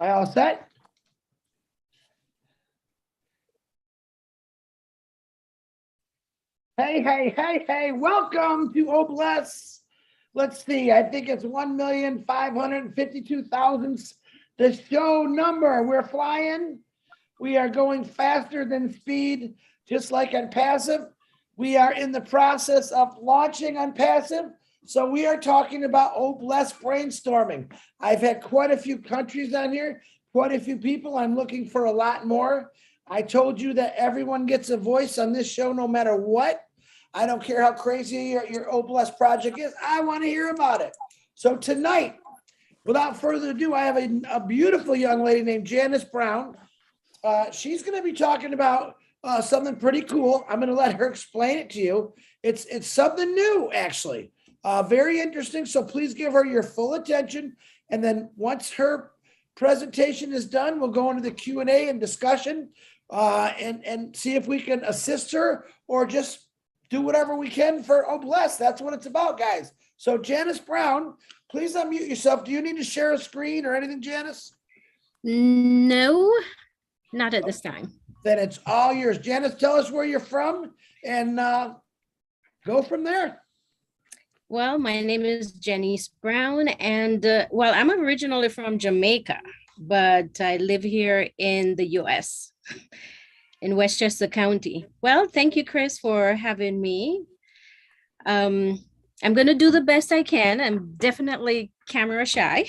All set? Hey, welcome to Oh Bless. Let's see, I think it's 1,552,000, the show number. We're flying. We are going faster than speed, just like ONPASSIVE. We are in the process of launching ONPASSIVE. So we are talking about Oh Bless brainstorming. I've had quite a few countries on here, quite a few people. I'm looking for a lot more. I told you that everyone gets a voice on this show, no matter what. I don't care how crazy your Oh Bless project is. I want to hear about it. So tonight, without further ado, I have a beautiful young lady named Janice Brown. She's going to be talking about something pretty cool. I'm going to let her explain it to you. It's something new, actually. Very interesting. So please give her your full attention. And then once her presentation is done, we'll go into the Q&A and discussion and see if we can assist her or just do whatever we can for Oh Bless. That's what it's about, guys. So Janice Brown, please unmute yourself. Do you need to share a screen or anything, Janice? No, not at this time. Then it's all yours. Janice, tell us where you're from and go from there. Well, my name is Janice Brown, and well, I'm originally from Jamaica, but I live here in the US, in Westchester County. Well, thank you, Chris, for having me. I'm going to do the best I can. I'm definitely camera shy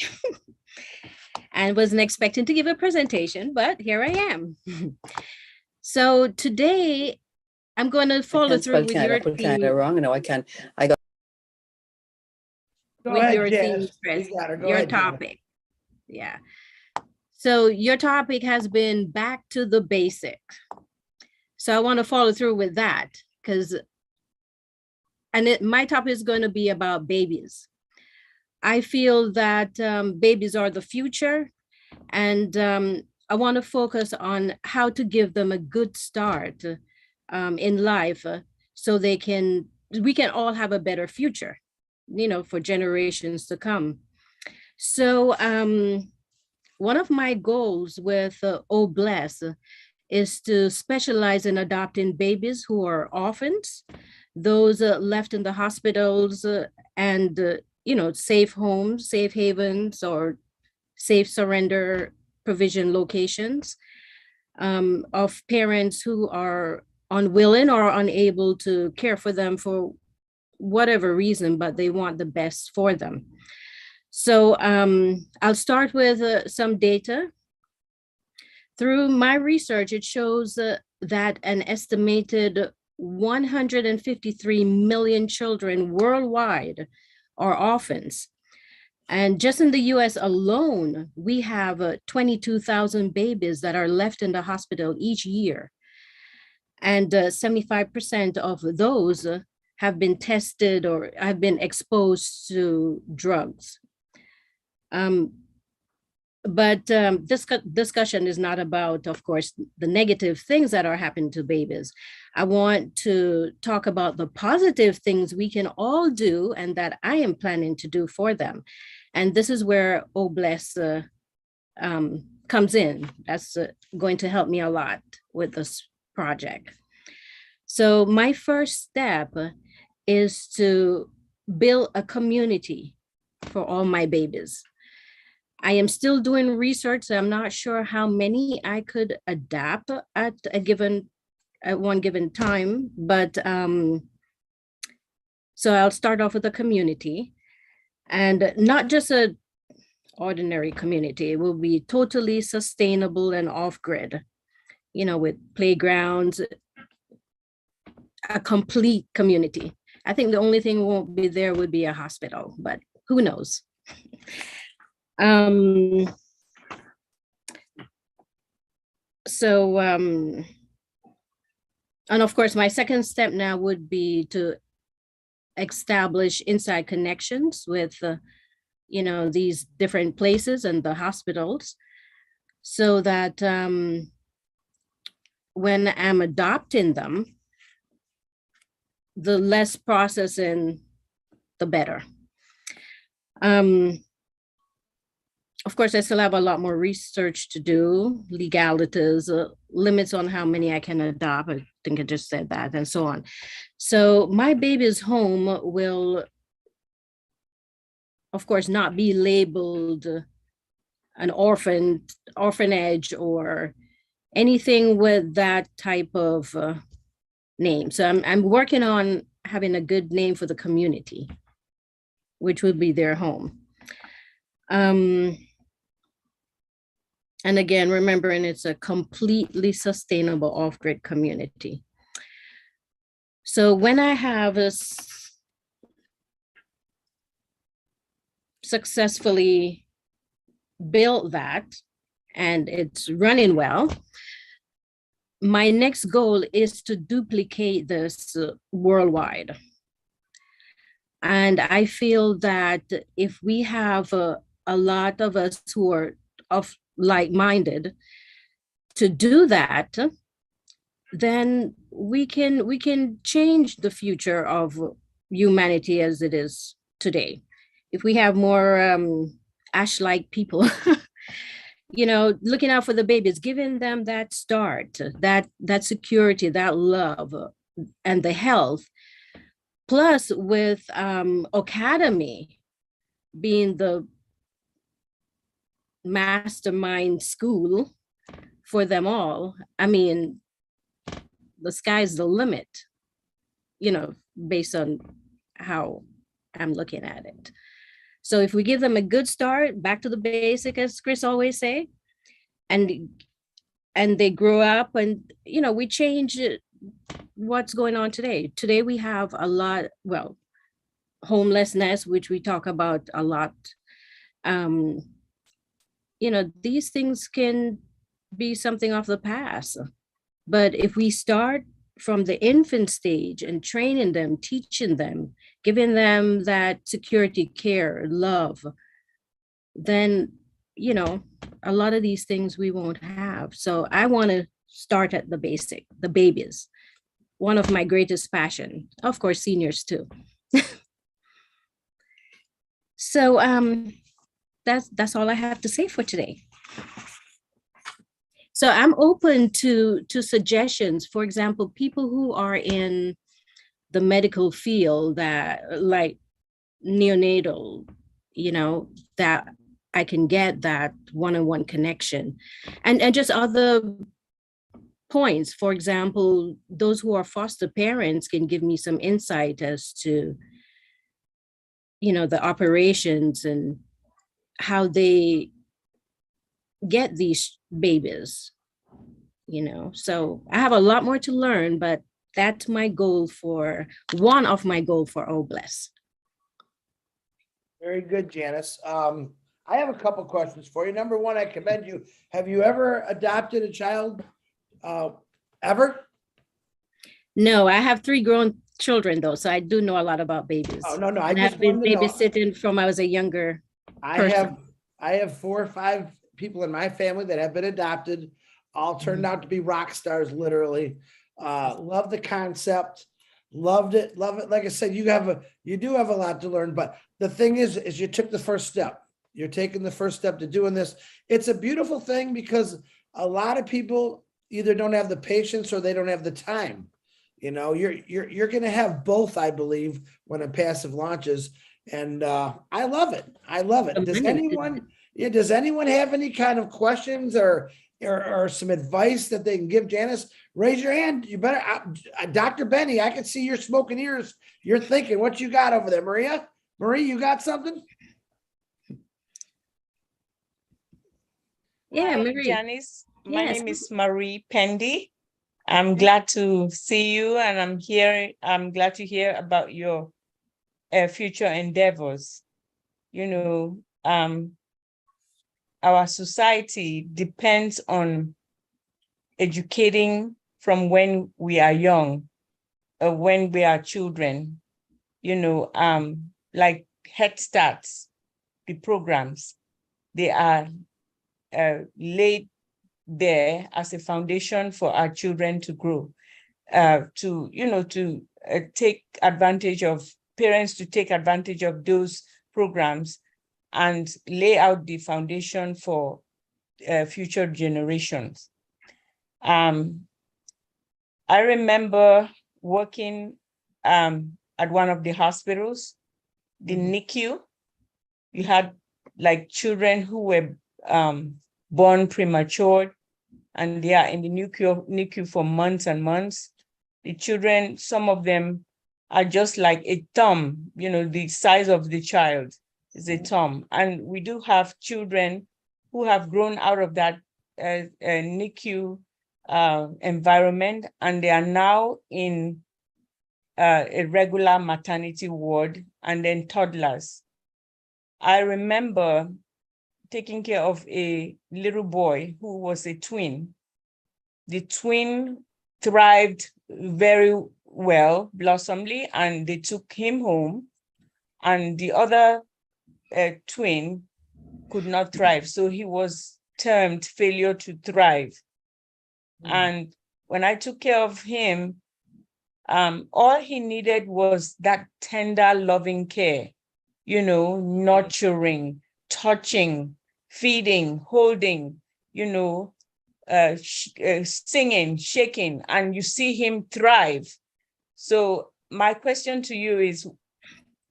and wasn't expecting to give a presentation, but here I am. So today, I'm going to follow through with your theme. Wrong. No, I can't. I got. Go ahead, your Janice. theme, Chris, Go your ahead, topic. Yeah. So your topic has been back to the basic. So I want to follow through with that because, my topic is going to be about babies. I feel that babies are the future, and I want to focus on how to give them a good start in life so we can all have a better future, for generations to come. So one of my goals with Oh Bless is to specialize in adopting babies who are orphans, those left in the hospitals and, safe homes, safe havens, or safe surrender provision locations of parents who are unwilling or unable to care for them for whatever reason, but they want the best for them. So I'll start with some data. Through my research, it shows that an estimated 153 million children worldwide are orphans. And just in the US alone, we have 22,000 babies that are left in the hospital each year. And 75% of those have been tested or have been exposed to drugs. But this discussion is not about, of course, the negative things that are happening to babies. I want to talk about the positive things we can all do and that I am planning to do for them. And this is where Oh Bless comes in. That's going to help me a lot with this project. So my first step is to build a community for all my babies. I am still doing research, so I'm not sure how many I could adapt at one given time, but so I'll start off with a community, and not just a ordinary community. It will be totally sustainable and off-grid, with playgrounds, a complete community. I think the only thing won't be there would be a hospital, but who knows? And of course, my second step now would be to establish inside connections with, these different places and the hospitals, so that when I'm adopting them, the less processing, the better. of course, I still have a lot more research to do, legalities, limits on how many I can adopt. I think I just said that, and so on. So my baby's home will, of course, not be labeled an orphanage or anything with that type of name. So I'm working on having a good name for the community, which would be their home. And again, remembering it's a completely sustainable off-grid community. So when I have successfully built that and it's running well, my next goal is to duplicate this worldwide. And I feel that if we have a lot of us who are of like-minded to do that, then we can change the future of humanity as it is today. If we have more Ash-like people, you know, looking out for the babies, giving them that start, that security, that love, and the health, plus with Academy being the mastermind school for them all. I mean, the sky's the limit, you know, based on how I'm looking at it. So if we give them a good start, back to the basic, as Chris always say, and they grow up, and you know, we change what's going on today. Today we have a lot, well, homelessness, which we talk about a lot. You know, these things can be something of the past. But if we start from the infant stage and training them, teaching them, giving them that security, care, love, then, you know, a lot of these things we won't have. So I want to start at the basic, the babies. One of my greatest passion, of course, seniors too. So that's all I have to say for today. So I'm open to suggestions. For example, people who are in the medical field, that like neonatal, you know, that I can get that one-on-one connection, and just other points. For example, those who are foster parents can give me some insight as to, you know, the operations and how they get these babies, you know. So I have a lot more to learn, but that's my goal for, one of my goal for Oh Bless. Very good, Janice. I have a couple questions for you. Number one, I commend you. Have you ever adopted a child? Ever? No, I have 3 grown children though, so I do know a lot about babies. Oh, no, I And just I've been wanted to know. babysitting from I was a younger I person. have 4 or 5 people in my family that have been adopted, all turned out to be rock stars, literally. Love the concept, loved it, love it. Like I said, you do have a lot to learn, but the thing is you took the first step. You're taking the first step to doing this. It's a beautiful thing because a lot of people either don't have the patience or they don't have the time. You know, you're going to have both, I believe, when ONPASSIVE launches. And I love it. I love it. Does anyone have any kind of questions or some advice that they can give Janice? Raise your hand. You better, Dr. Benny, I can see your smoking ears. You're thinking, what you got over there, Maria? Marie, you got something? Yeah, Hi, Marie. Janice. My Yes. name is Marie Pendy. I'm glad to see you, and I'm glad to hear about your future endeavors. You know, our society depends on educating from when we are young, when we are children. You know, like Head Starts, the programs, they are laid there as a foundation for our children to grow, to take advantage of, parents to take advantage of those programs and lay out the foundation for future generations. I remember working at one of the hospitals, the NICU. You had like children who were born premature, and they are in the NICU for months and months. The children, some of them are just like a thumb, you know, the size of the child is a thumb. And we do have children who have grown out of that NICU environment, and they are now in a regular maternity ward, and then toddlers. I remember taking care of a little boy who was a twin. The twin thrived very well, blossomly, and they took him home, and the other twin could not thrive. So he was termed failure to thrive. And when I took care of him, all he needed was that tender, loving care, you know, nurturing, touching, feeding, holding, you know, singing, shaking, and you see him thrive. So my question to you is,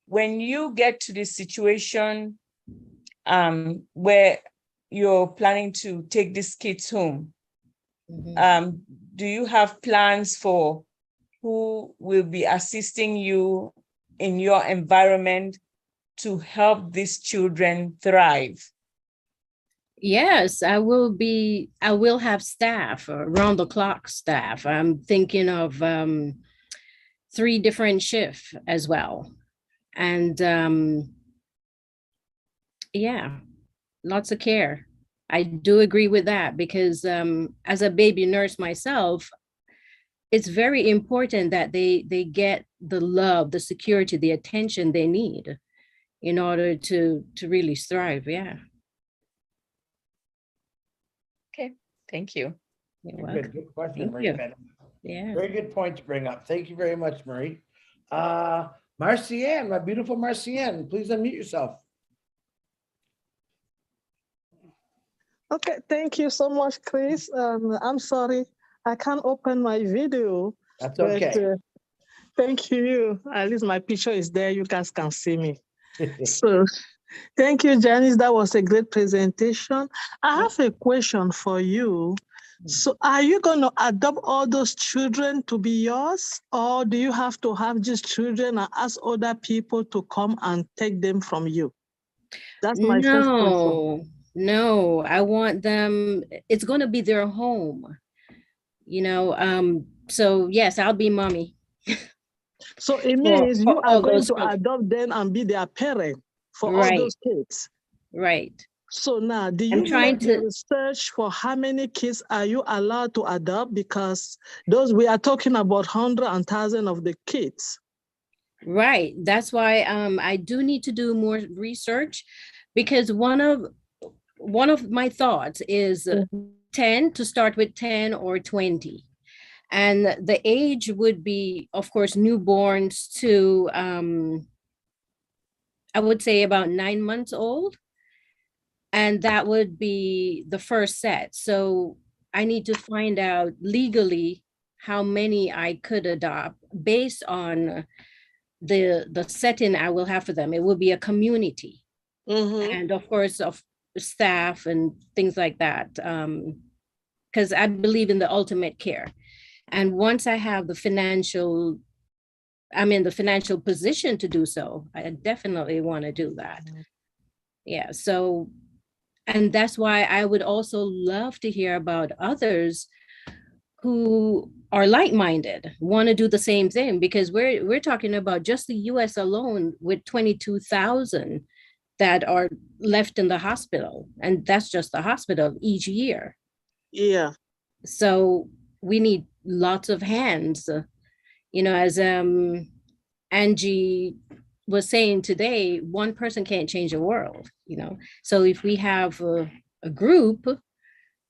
when you get to this situation where you're planning to take these kids home, do you have plans for who will be assisting you in your environment to help these children thrive? Yes, I will have staff, around the clock staff. I'm thinking of 3 different shifts as well. And yeah, lots of care. I do agree with that, because as a baby nurse myself, it's very important that they get the love, the security, the attention they need in order to really thrive. Yeah. Okay, thank you. You're Good, welcome. good question, Thank Marie. you. Yeah. Very good point to bring up. Thank you very much, Marie. Marcianne, my beautiful Marcianne, please unmute yourself. Okay, thank you so much, Chris. I'm sorry, I can't open my video. That's but, okay. thank you. At least my picture is there. You guys can see me. So thank you, Janice. That was a great presentation. I have a question for you. So are you going to adopt all those children to be yours, or do you have to have these children and ask other people to come and take them from you? That's my first question. No, I want them, it's going to be their home, you know. So yes, I'll be mommy. So it means you for are all going those to children. adopt them and be their parent for all Right, those kids. right. So now, do I'm you trying make the to, research for how many kids are you allowed to adopt? Because those, we are talking about hundreds and thousands of the kids. right. That's why I do need to do more research, because one of my thoughts is 10, to start with 10 or 20. And the age would be, of course, newborns to I would say about 9 months old. And that would be the first set. So I need to find out legally how many I could adopt based on the setting I will have for them. It will be a community, and of course of staff and things like that, because I believe in the ultimate care. And once I have I'm in the financial position to do so, I definitely want to do that. Yeah. So, and that's why I would also love to hear about others who are like-minded, want to do the same thing, because we're talking about just the US alone with 22,000 that are left in the hospital, and that's just the hospital each year. Yeah. So we need lots of hands, you know, as Angie was saying today, one person can't change the world, you know. So if we have a group,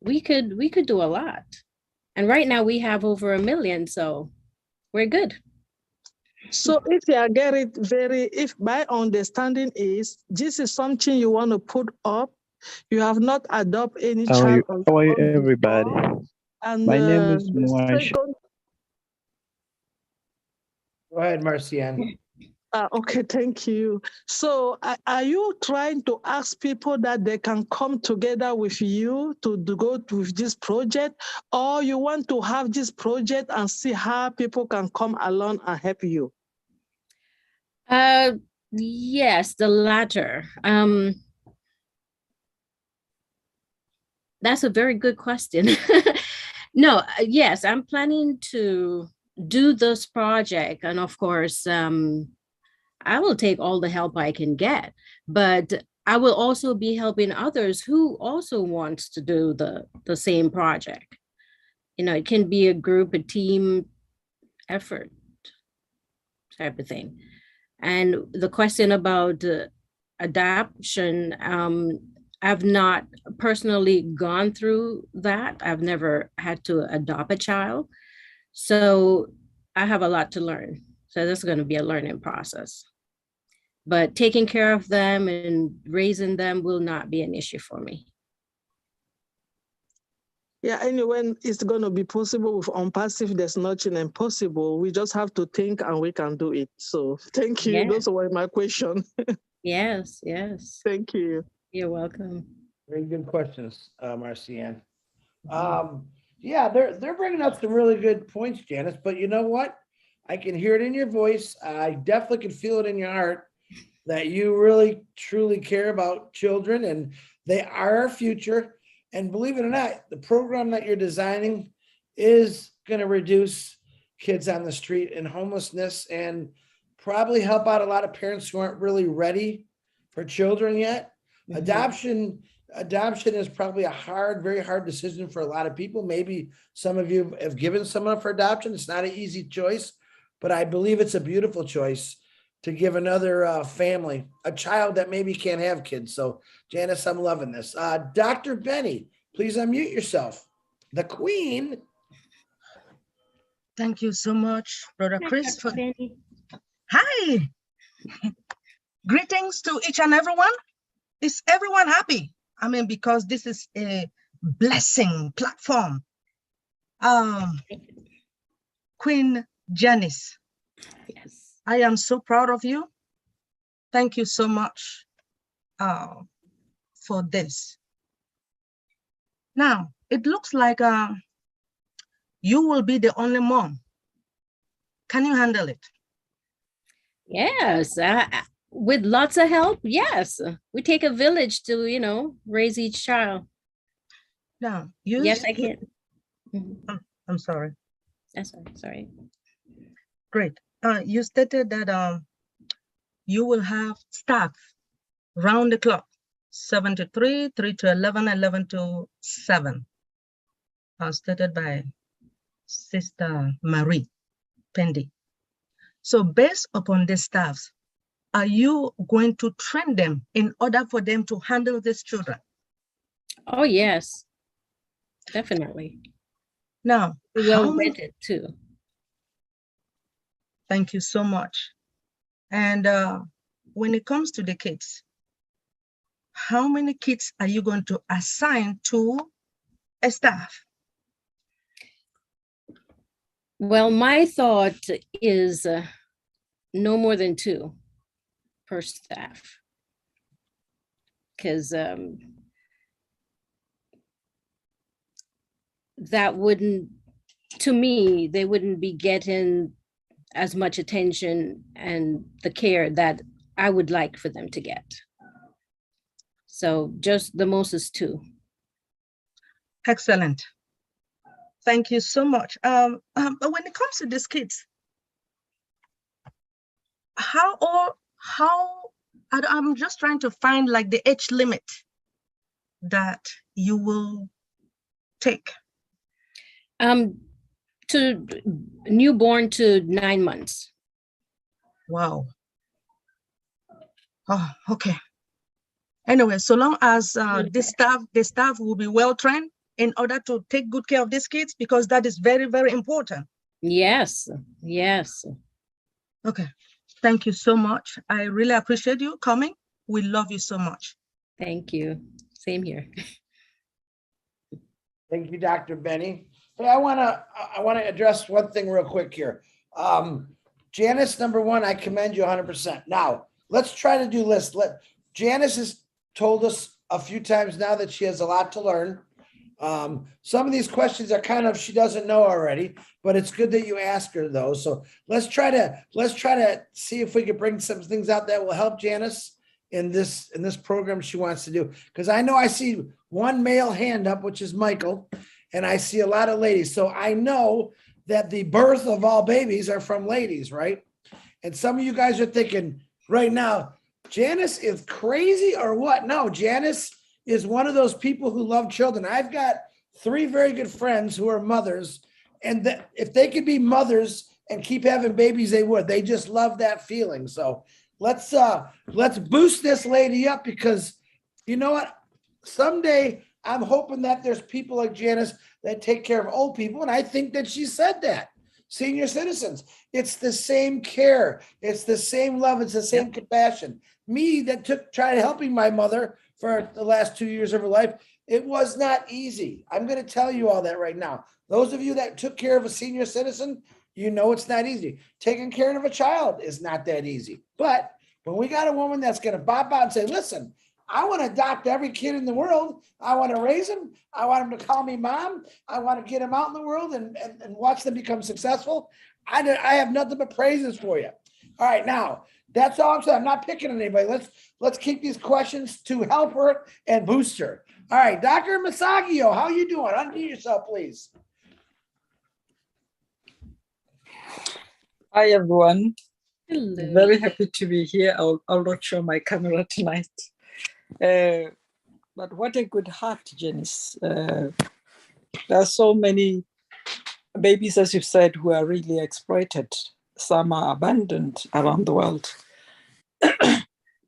we could do a lot. And right now we have over 1 million, so we're good. So if you get it if my understanding is this is something you want to put up, you have not adopted any How are child you, on how are you your own everybody? before, and My name is the Mufareh. second. Go ahead, Marcian. Okay, thank you. So are you trying to ask people that they can come together with you to go with this project, or you want to have this project and see how people can come along and help you? Yes, the latter. That's a very good question. No, yes, I'm planning to do this project, and of course, I will take all the help I can get, but I will also be helping others who also wants to do the same project. You know, it can be a group, a team effort type of thing. And the question about adoption, I've not personally gone through that. I've never had to adopt a child. So I have a lot to learn. So this is going to be a learning process. But taking care of them and raising them will not be an issue for me. Yeah, anyway, it's going to be possible with ONPASSIVE. There's nothing impossible. We just have to think and we can do it. So thank you. Yeah. Those were my questions. Yes, yes. Thank you. You're welcome. Very good questions, Marcian. Yeah, they're bringing up some really good points, Janice. But you know what? I can hear it in your voice. I definitely can feel it in your heart that you really truly care about children, and they are our future. And believe it or not, the program that you're designing is going to reduce kids on the street and homelessness, and probably help out a lot of parents who aren't really ready for children yet. Adoption is probably a very hard decision for a lot of people. Maybe some of you have given someone for adoption. It's not an easy choice, but I believe it's a beautiful choice to give another family a child that maybe can't have kids. So Janice, I'm loving this. Dr. Benny, please unmute yourself. The Queen. Thank you so much, Brother Chris. Dr. Benny. Hi, greetings to each and everyone. Is everyone happy? I mean, because this is a blessing platform. Queen Janice, Yes. I am so proud of you. Thank you so much for this. Now, it looks like you will be the only mom. Can you handle it? Yes. With lots of help, yes. We take a village to, you know, raise each child. Now, Yes, I can. Mhm. I'm sorry. That's all right. Sorry. Great. You stated that you will have staff round the clock, 7 to 3, 3 to 11, 11 to 7, stated by Sister Marie Pendy. So based upon the staffs, are you going to train them in order for them to handle these children? Oh, yes. Definitely. Now, Well vetted too. Thank you so much. And when it comes to the kids, how many kids are you going to assign to a staff? Well, my thought is no more than 2 per staff. Because that wouldn't, to me, they wouldn't be getting as much attention and the care that I would like for them to get. So just the most is 2. Excellent. Thank you so much. But when it comes to these kids, I'm just trying to find like the age limit that you will take. To newborn to 9 months. Wow. Oh, okay. Anyway, so long as the staff will be well trained in order to take good care of these kids, because that is very, very important. Yes, yes. Okay. Thank you so much. I really appreciate you coming. We love you so much. Thank you. Same here. Thank you, Dr. Benny. Hey, I wanna address one thing real quick here. Janice, number one, I commend you 100%. Now, let's try to do lists. Janice has told us a few times now that she has a lot to learn. Some of these questions are kind of, she doesn't know already, but it's good that you ask her those. So let's try to see if we can bring some things out that will help Janice in this program she wants to do. Because I know I see one male hand up, which is Michael, and I see a lot of ladies. So I know that the birth of all babies are from ladies, right? And some of you guys are thinking right now, Janice is crazy or what? No, Janice is one of those people who love children. I've got 3 very good friends who are mothers, and that if they could be mothers and keep having babies, they would. They just love that feeling. So let's boost this lady up, because you know what? Someday I'm hoping that there's people like Janice that take care of old people, and I think that she said that. Senior citizens, it's the same care, it's the same love, it's the same compassion. Me that tried helping my mother for the last 2 years of her life, it was not easy. I'm going to tell you all that right now. Those of you that took care of a senior citizen, you know it's not easy. Taking care of a child is not that easy. But when we got a woman that's going to bop out and say, listen, I want to adopt every kid in the world. I want to raise them. I want them to call me mom. I want to get them out in the world and watch them become successful. I have nothing but praises for you. All right, now that's all I'm saying. I'm not picking on anybody. Let's keep these questions to help her and boost her. All right, Dr. Masagio, how you doing? Unmute yourself, please. Hi, everyone. Hello. Very happy to be here. I'll not show my camera tonight. But what a good heart, Janice. There are so many babies, as you've said, who are really exploited. Some are abandoned around the world.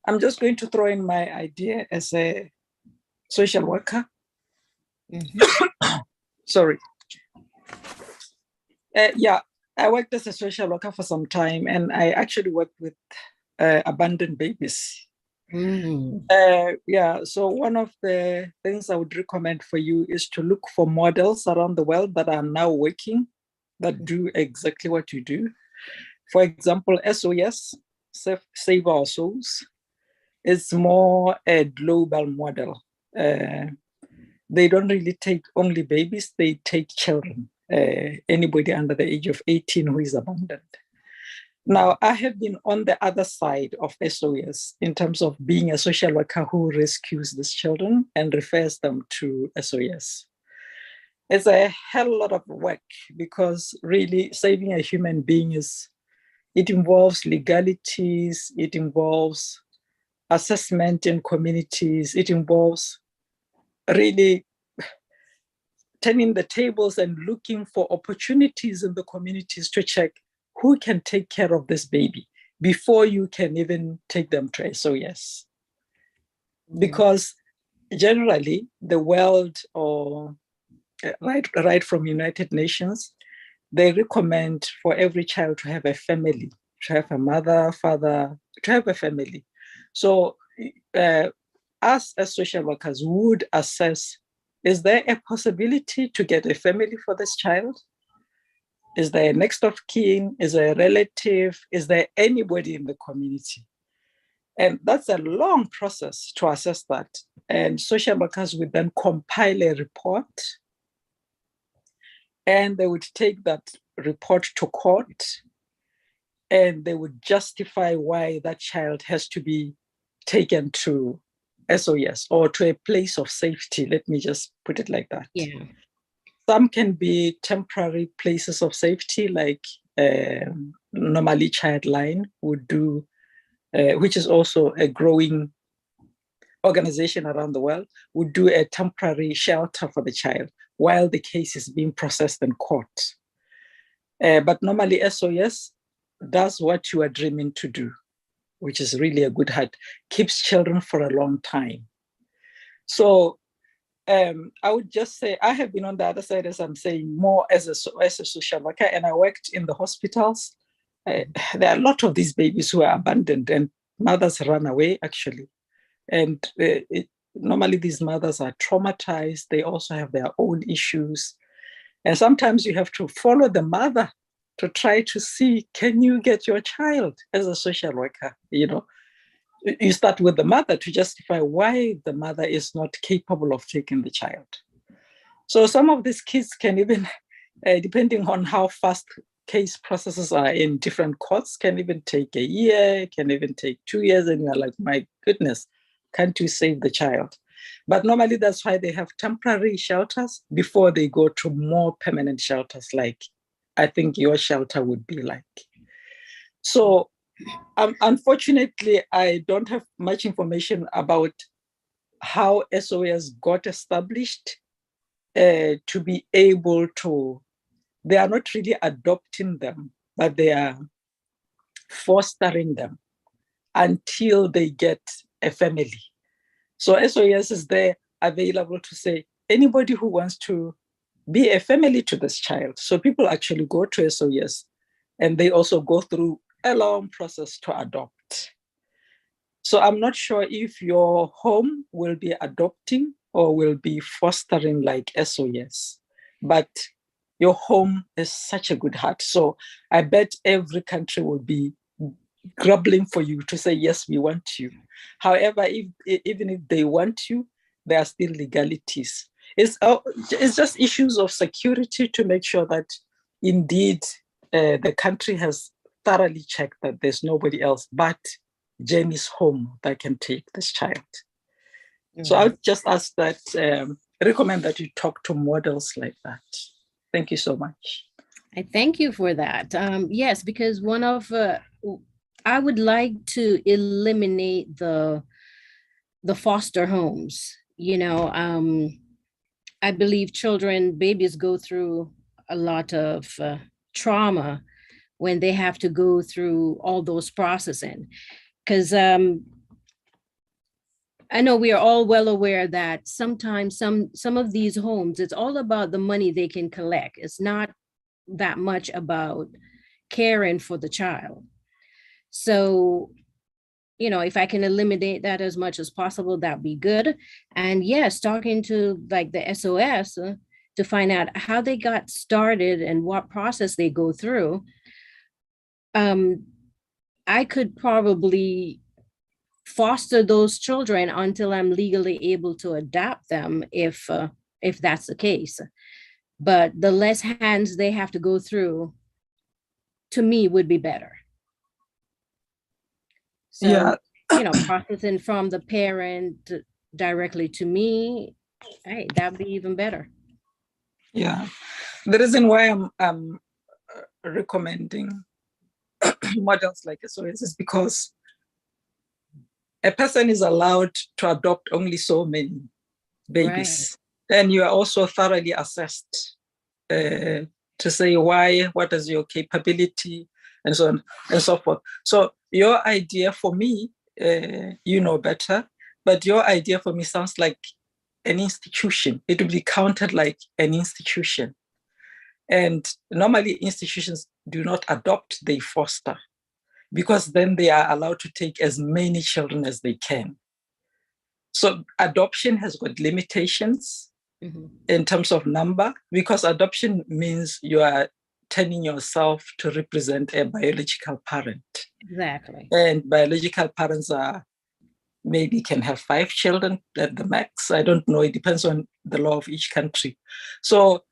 I'm just going to throw in my idea as a social worker. Sorry. Yeah, I worked as a social worker for some time, and I actually worked with abandoned babies. Yeah, so one of the things I would recommend for you is to look for models around the world that are now working, that do exactly what you do. For example, SOS, Save Our Souls, is more a global model. They don't really take only babies, they take children, anybody under the age of 18 who is abandoned. Now, I have been on the other side of SOS in terms of being a social worker who rescues these children and refers them to SOS. It's a hell lot of work, because really saving a human being it involves legalities, it involves assessment in communities, it involves really turning the tables and looking for opportunities in the communities to check who can take care of this baby before you can even take them to SOS. Because generally the world, or right from United Nations, they recommend for every child to have a family, to have a mother, father, to have a family. So us as social workers would assess, is there a possibility to get a family for this child? Is there a next of kin? Is there a relative? Is there anybody in the community? And that's a long process to assess that. And social workers would then compile a report, and they would take that report to court, and they would justify why that child has to be taken to SOS or to a place of safety. Let me just put it like that. Yeah. Some can be temporary places of safety, like normally Childline would do, which is also a growing organization around the world, would do a temporary shelter for the child while the case is being processed in court. But normally SOS does what you are dreaming to do, which is really a good heart, keeps children for a long time. So I would just say, I have been on the other side, as I'm saying, more as a social worker, and I worked in the hospitals there are a lot of these babies who are abandoned and mothers run away, actually. And normally these mothers are traumatized. They also have their own issues. And sometimes you have to follow the mother to try to see, can you get your child? As a social worker, you start with the mother to justify why the mother is not capable of taking the child. So some of these kids can even, depending on how fast case processes are in different courts, can even take a year, can even take 2 years, and you're like, my goodness, can't you save the child? But normally that's why they have temporary shelters before they go to more permanent shelters, like I think your shelter would be like. So unfortunately, I don't have much information about how SOS got established to be able to, they are not really adopting them, but they are fostering them until they get a family. So SOS is there available to say, anybody who wants to be a family to this child. So people actually go to SOS and they also go through a long process to adopt. So I'm not sure if your home will be adopting or will be fostering like SOS, but your home is such a good heart. So I bet every country will be grumbling for you to say, yes, we want you. However, even if they want you, there are still legalities. It's just issues of security to make sure that indeed the country has thoroughly checked that there's nobody else but Jenny's home that can take this child. So I would just ask that, recommend that you talk to models like that. Thank you so much. I thank you for that. Yes, because I would like to eliminate the foster homes. I believe babies go through a lot of trauma when they have to go through all those processing. Because I know we are all well aware that sometimes some of these homes, it's all about the money they can collect. It's not that much about caring for the child. So, if I can eliminate that as much as possible, that'd be good. And yes, talking to like the SOS to find out how they got started and what process they go through. I could probably foster those children until I'm legally able to adopt them if that's the case. But the less hands they have to go through, to me, would be better. So, Yeah. Processing from the parent directly to me, hey, that'd be even better. Yeah. The reason why I'm recommending models like SOS is because a person is allowed to adopt only so many babies. Right. And you are also thoroughly assessed to say why, what is your capability, and so on and so forth. So your idea for me, you know better, but your idea for me sounds like an institution. It would be counted like an institution. And normally institutions do not adopt, they foster, because then they are allowed to take as many children as they can. So adoption has got limitations in terms of number, because adoption means you are turning yourself to represent a biological parent. Exactly. And biological parents maybe can have 5 children at the max. I don't know. It depends on the law of each country. So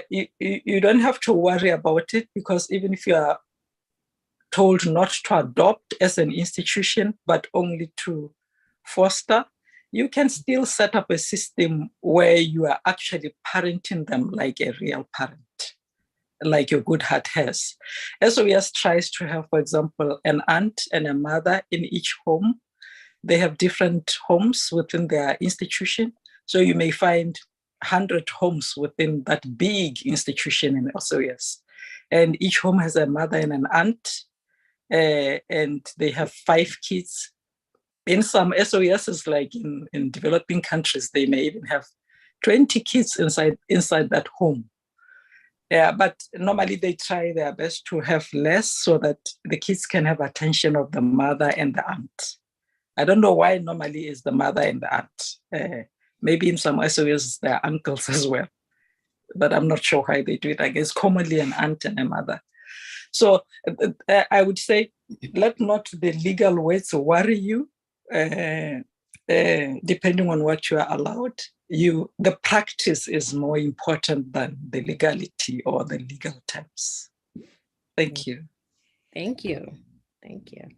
you don't have to worry about it, because even if you are told not to adopt as an institution, but only to foster, you can still set up a system where you are actually parenting them like a real parent, like your good heart has. SOS tries to have, for example, an aunt and a mother in each home. They have different homes within their institution. So you may find 100 homes within that big institution in SOS. And each home has a mother and an aunt, and they have 5 kids. In some SOSs, like in developing countries, they may even have 20 kids inside that home. Yeah, but normally they try their best to have less so that the kids can have attention of the mother and the aunt. I don't know why normally it's the mother and the aunt. Maybe in some SOS there are uncles as well, but I'm not sure why they do it. I guess commonly an aunt and a mother. So I would say, let not the legal words worry you. Depending on what you are allowed, the practice is more important than the legality or the legal terms. Thank you. Thank you. Thank you.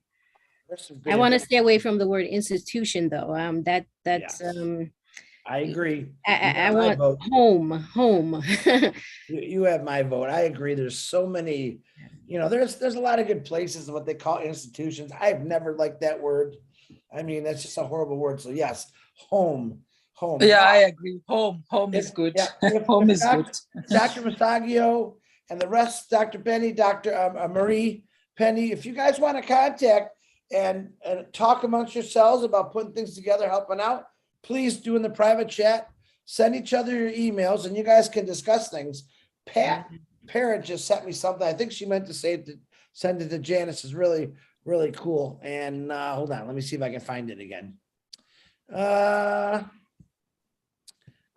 There's some good I want to info. stay away from the word institution, though. That's Yes. I agree. I You got my want vote. home. You have my vote. I agree. There's so many, there's a lot of good places, what they call institutions. I've never liked that word. I mean, that's just a horrible word. So yes, home. Yeah, I agree. Home is good. Yeah, Home is good. Dr. Masagio and the rest, Dr. Penny, Dr. Marie Penny, if you guys want to contact and talk amongst yourselves about putting things together, helping out, please do in the private chat. Send each other your emails and you guys can discuss things. Pat Parent just sent me something. I think she meant to send it to Janice. Is really, really cool. And hold on, let me see if I can find it again. Of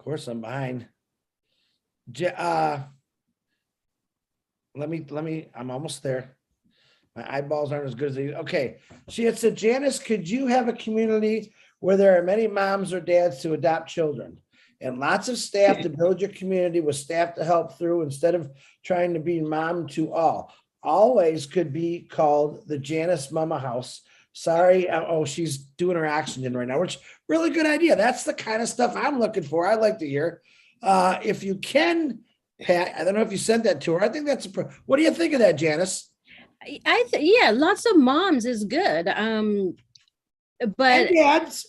course, I'm behind. I'm almost there. My eyeballs aren't as good as they. Okay, she had said, Janice, could you have a community where there are many moms or dads to adopt children and lots of staff to build your community with staff to help through instead of trying to be mom to all? Always could be called the Janice Mama House. Sorry. Oh, she's doing her oxygen right now, which really good idea. That's the kind of stuff I'm looking for. I like to hear. If you can, Pat, I don't know if you sent that to her. I think that's what do you think of that, Janice? Yeah, lots of moms is good. But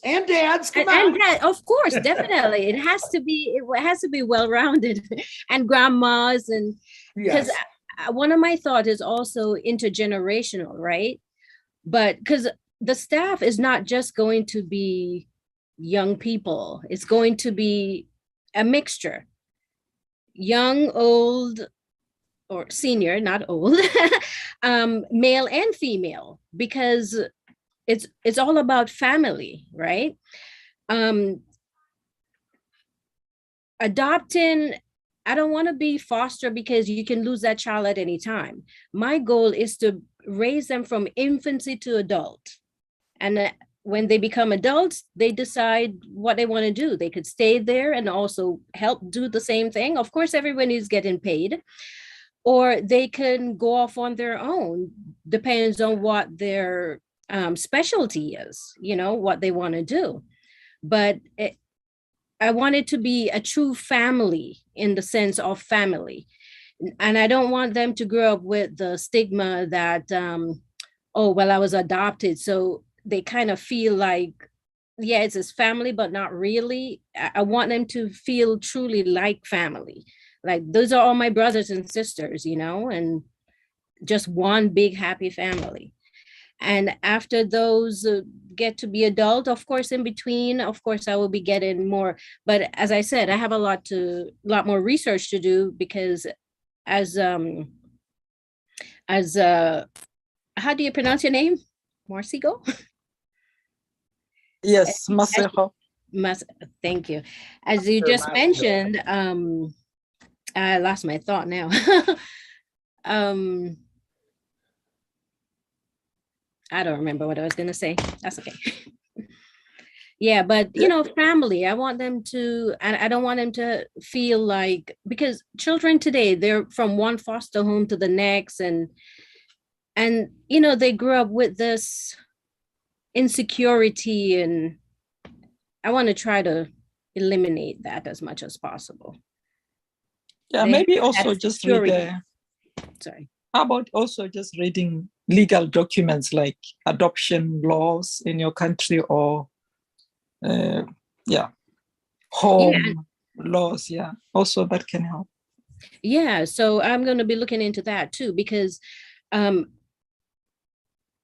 and dads, come on. And dad, of course, definitely. It has to be well-rounded, and grandmas, and because one of my thoughts is also intergenerational, right? But because the staff is not just going to be young people, it's going to be a mixture, young, old, or senior, not old, male and female, because it's all about family, right? Adopting, I don't want to be foster because you can lose that child at any time. My goal is to raise them from infancy to adult. And when they become adults, they decide what they want to do. They could stay there and also help do the same thing. Of course, everyone is getting paid, or they can go off on their own, depends on what their specialty is, what they want to do. But I want it to be a true family in the sense of family. And I don't want them to grow up with the stigma that, oh, well, I was adopted. So they kind of feel like, yeah, it's his family, but not really. I want them to feel truly like family. Like those are all my brothers and sisters, and just one big happy family. And after those get to be adult, of course, in between, of course, I will be getting more. But as I said, I have a lot more research to do, because as how do you pronounce your name? Marcigo? Yes, Masejo. Thank you. As you just mentioned, I lost my thought now. I don't remember what I was going to say. That's okay. Yeah, but family, I want them to, I don't want them to feel like, because children today, they're from one foster home to the next, and they grew up with this insecurity, and I want to try to eliminate that as much as possible. Yeah, maybe also just read sorry. How about also just reading legal documents like adoption laws in your country, or home laws? Yeah, also that can help. Yeah, so I'm going to be looking into that too, because I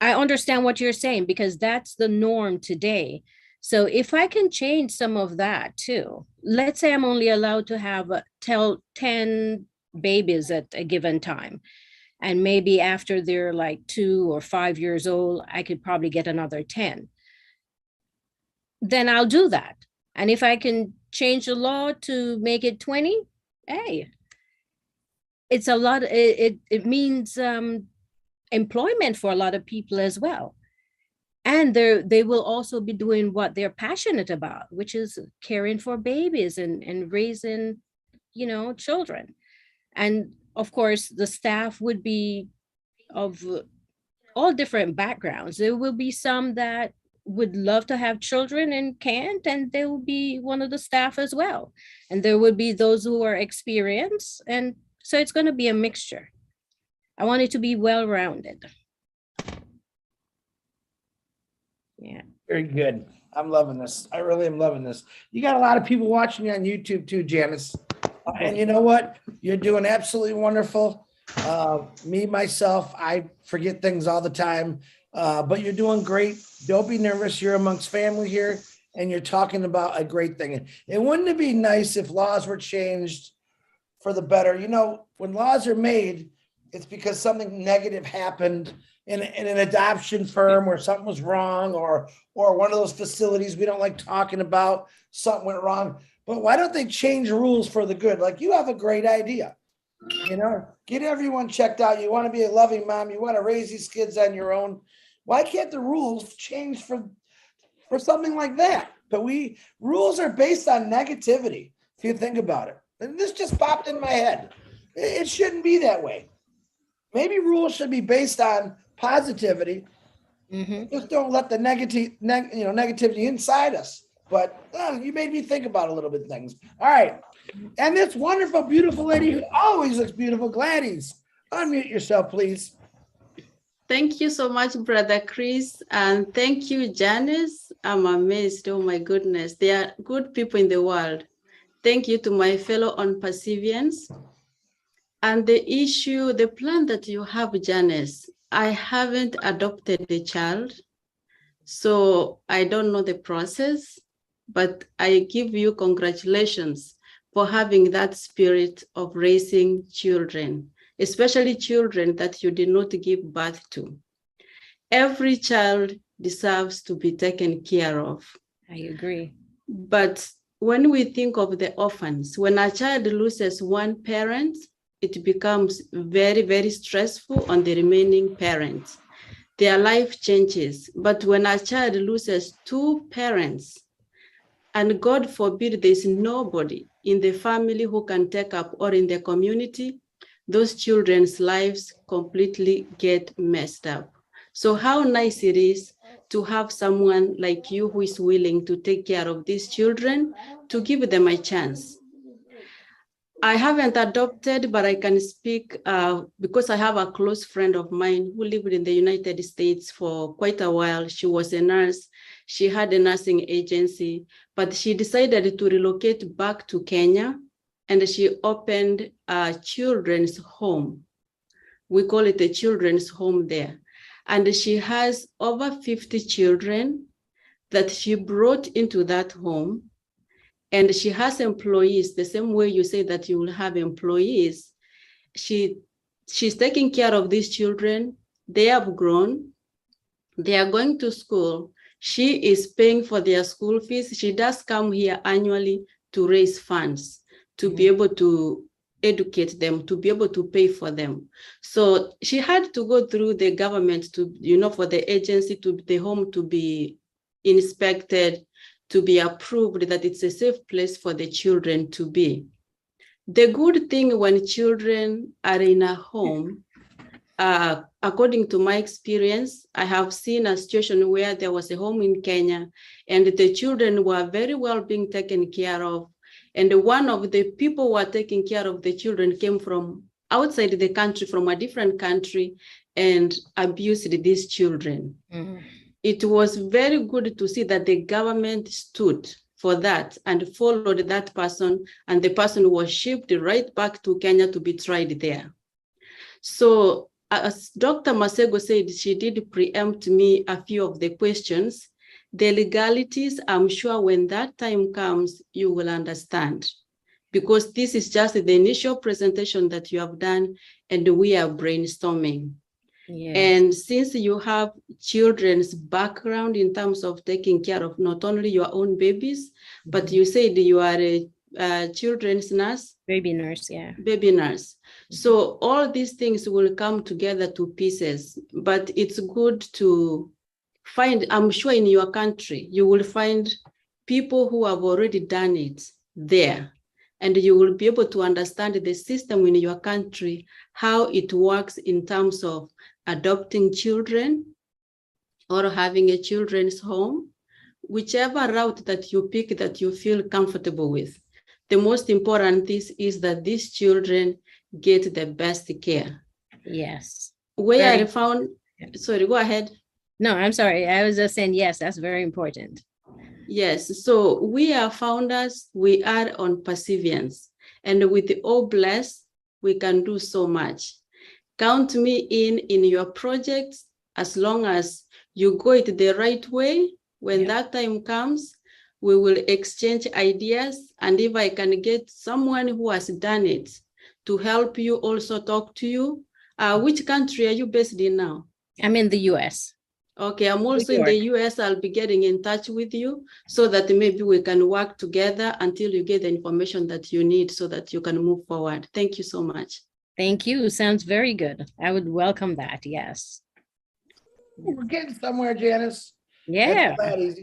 understand what you're saying, because that's the norm today. So if I can change some of that too, let's say I'm only allowed to have 10 babies at a given time. And maybe after they're like 2 or 5 years old, I could probably get another 10. Then I'll do that. And if I can change the law to make it 20, hey, it's a lot. It means employment for a lot of people as well. And they will also be doing what they're passionate about, which is caring for babies and raising, children. And of course, the staff would be of all different backgrounds. There will be some that would love to have children and can't, and they will be one of the staff as well. And there would be those who are experienced. And so it's going to be a mixture. I want it to be well-rounded. Yeah. Very good. I'm loving this. I really am loving this. You got a lot of people watching you on YouTube too, Janice. And you know what? You're doing absolutely wonderful. Myself, I forget things all the time, but you're doing great. Don't be nervous. You're amongst family here and you're talking about a great thing. And wouldn't it be nice if laws were changed for the better? When laws are made, it's because something negative happened in an adoption firm where something was wrong, or one of those facilities we don't like talking about, something went wrong. But why don't they change rules for the good? Like, you have a great idea, get everyone checked out. You want to be a loving mom. You want to raise these kids on your own. Why can't the rules change for something like that? But rules are based on negativity, if you think about it. And this just popped in my head. It shouldn't be that way. Maybe rules should be based on positivity. Just don't let the negativity inside us. But you made me think about a little bit of things. All right. And this wonderful, beautiful lady who always looks beautiful, Gladys, unmute yourself, please. Thank you so much, Brother Chris. And thank you, Janice. I'm amazed. Oh, my goodness. There are good people in the world. Thank you to my fellow ONPASSIVians. And the plan that you have, Janice, I haven't adopted a child, so I don't know the process, but I give you congratulations for having that spirit of raising children, especially children that you did not give birth to. Every child deserves to be taken care of. I agree. But when we think of the orphans, when a child loses one parent, it becomes very, very stressful on the remaining parents. Their life changes. But when a child loses two parents, and God forbid there's nobody in the family who can take up, or in the community, those children's lives completely get messed up. So how nice it is to have someone like you who is willing to take care of these children, to give them a chance. I haven't adopted, but I can speak because I have a close friend of mine who lived in the United States for quite a while. She was a nurse. She had a nursing agency, but she decided to relocate back to Kenya, and she opened a children's home. We call it a children's home there. And she has over 50 children that she brought into that home. And she has employees, the same way you say that you will have employees. She's taking care of these children. They have grown. They are going to school. She is paying for their school fees. She does come here annually to raise funds, to be able to educate them, to be able to pay for them. So she had to go through the government to, for the agency, to the home to be inspected, to be approved that it's a safe place for the children to be. The good thing when children are in a home, according to my experience, I have seen a situation where there was a home in Kenya and the children were very well being taken care of. And one of the people who were taking care of the children came from outside the country, from a different country, and abused these children. It was very good to see that the government stood for that and followed that person, and the person was shipped right back to Kenya to be tried there. So as Dr. Masego said, she did preempt me a few of the questions. The legalities, I'm sure when that time comes, you will understand, because this is just the initial presentation that you have done, and we are brainstorming. Yes. And since you have children's background in terms of taking care of not only your own babies, but you said you are a children's nurse. Baby nurse, yeah. Baby nurse. So all these things will come together to pieces, but it's good to find, I'm sure in your country, you will find people who have already done it there, and you will be able to understand the system in your country, how it works in terms of adopting children or having a children's home, whichever route that you pick that you feel comfortable with. The most important thing is that these children get the best care. Yes. Where I Very- found, sorry, go ahead. No, I'm sorry. I was just saying, yes, that's very important. Yes, so we are founders, we are on Passivians, and with the all blessed, we can do so much. Count me in your projects, as long as you go it the right way. When that time comes, we will exchange ideas, and if I can get someone who has done it to help you also talk to you. Which country are you based in now? I'm in the US. Okay, I'm also in the US. I'll be getting in touch with you so that maybe we can work together until you get the information that you need so that you can move forward. Thank you so much. Thank you. Sounds very good. I would welcome that. Yes. We're getting somewhere, Janice. Yeah. That's Gladys.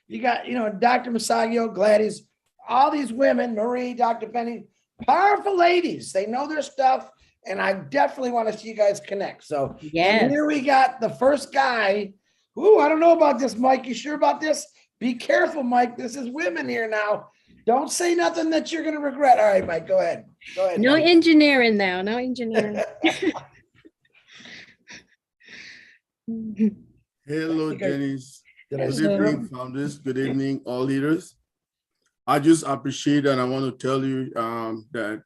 You got, Dr. Masagio, Gladys, all these women, Marie, Dr. Penny, powerful ladies. They know their stuff. And I definitely want to see you guys connect. So Yes. and here we got the first guy. Ooh, I don't know about this, Mike. You sure about this? Be careful, Mike. This is women here now. Don't say nothing that you're going to regret. All right, Mike, go ahead. Go ahead. No Mike. engineering now. No engineering. Hello, Janice. Did I Good scare evening, him? founders. Good evening, all leaders. I just appreciate and I want to tell you that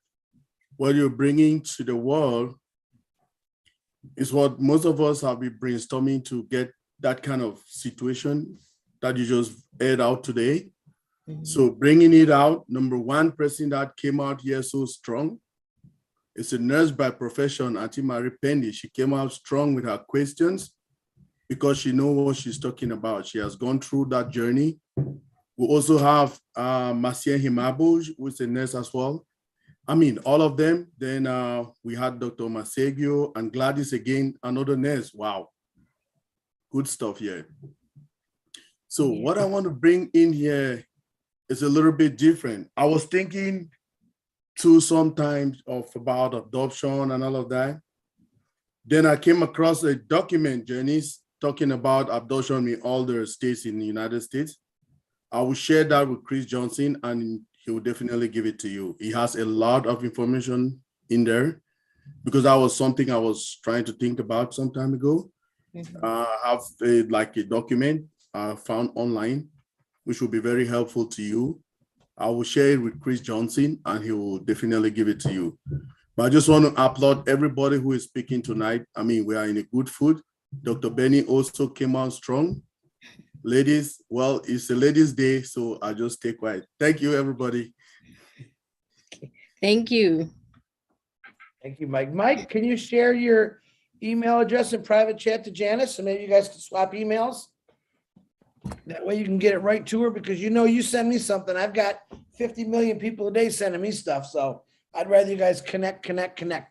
what you're bringing to the world is what most of us have been brainstorming to get that kind of situation that you just aired out today. So bringing it out, number one person that came out here so strong is a nurse by profession, Auntie Marie Penny. She came out strong with her questions because she knows what she's talking about. She has gone through that journey. We also have Marcia Himabo, who is a nurse as well. I mean, all of them. Then we had Dr. Masagio and Gladys again, another nurse. Wow, good stuff here. So what I want to bring in here is a little bit different. I was thinking too sometimes of about adoption and all of that. Then I came across a document, Janice, talking about adoption in all the states in the United States. I will share that with Chris Johnson and he will definitely give it to you. He has a lot of information in there because that was something I was trying to think about some time ago. I have a document I found online, which will be very helpful to you. I will share it with Chris Johnson and he will definitely give it to you. But I just want to applaud everybody who is speaking tonight. I mean, we are in a good food. Dr. Benny also came out strong. Ladies, well, it's a ladies' day, so I'll just stay quiet. Thank you, everybody. Thank you. Thank you, Mike. Mike, can you share your email address in private chat to Janice? So maybe you guys can swap emails. That way you can get it right to her because you send me something. I've got 50 million people a day sending me stuff. So I'd rather you guys connect.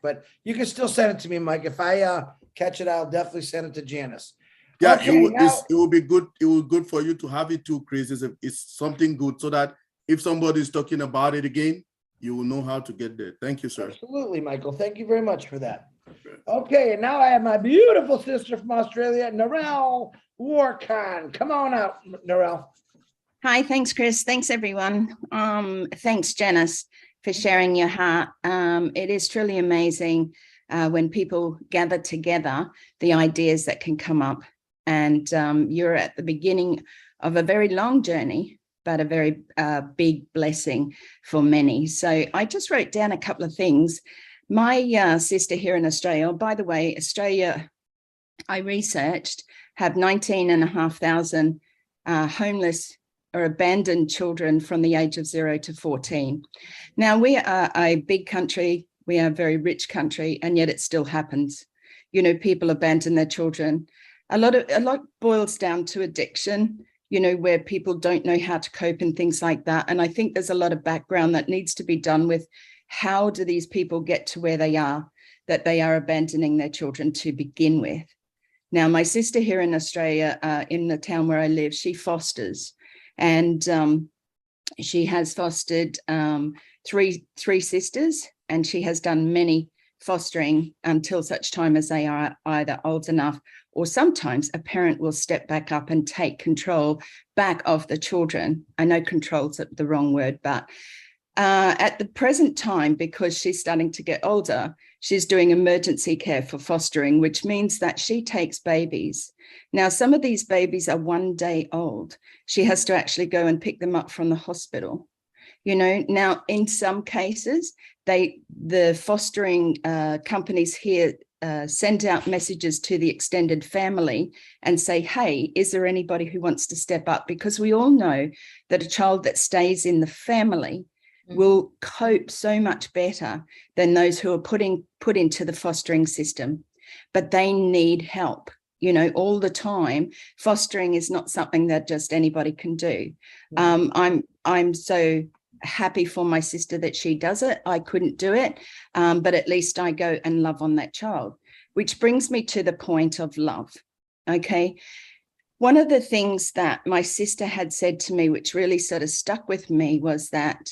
But you can still send it to me, Mike. If I catch it, I'll definitely send it to Janice. Yeah, Okay, it will be good. It will be good for you to have it too, Chris. It's something good so that if somebody is talking about it again, you will know how to get there. Thank you, sir. Absolutely, Michael. Thank you very much for that. Okay, and now I have my beautiful sister from Australia, Narelle Warcon. Come on out, Narelle. Hi, thanks, Chris. Thanks, everyone. Thanks, Janice, for sharing your heart. It is truly amazing when people gather together, the ideas that can come up. And you're at the beginning of a very long journey, but a very big blessing for many. So I just wrote down a couple of things. My sister here in Australia, by the way, Australia, I researched, have 19,500 homeless or abandon children from the age of 0 to 14. Now, we are a big country, we are a very rich country, and yet it still happens. You know, people abandon their children. A lot boils down to addiction, you know, where people don't know how to cope and things like that. And I think there's a lot of background that needs to be done with how do these people get to where they are, that they are abandoning their children to begin with. Now, my sister here in Australia, in the town where I live, she fosters, and she has fostered three sisters, and she has done many fostering until such time as they are either old enough, or sometimes a parent will step back up and take control back of the children. I know control's the wrong word, but at the present time, because she's starting to get older, she's doing emergency care for fostering, which means that she takes babies. Now, some of these babies are 1 day old. She has to actually go and pick them up from the hospital. You know, now in some cases, the fostering companies here send out messages to the extended family and say, hey, is there anybody who wants to step up? Because we all know that a child that stays in the family will cope so much better than those who are put into the fostering system. But they need help, you know, all the time. Fostering is not something that just anybody can do. I'm so happy for my sister that she does it. I couldn't do it, but at least I go and love on that child, which brings me to the point of love. Okay. One of the things that my sister had said to me, which really sort of stuck with me, was that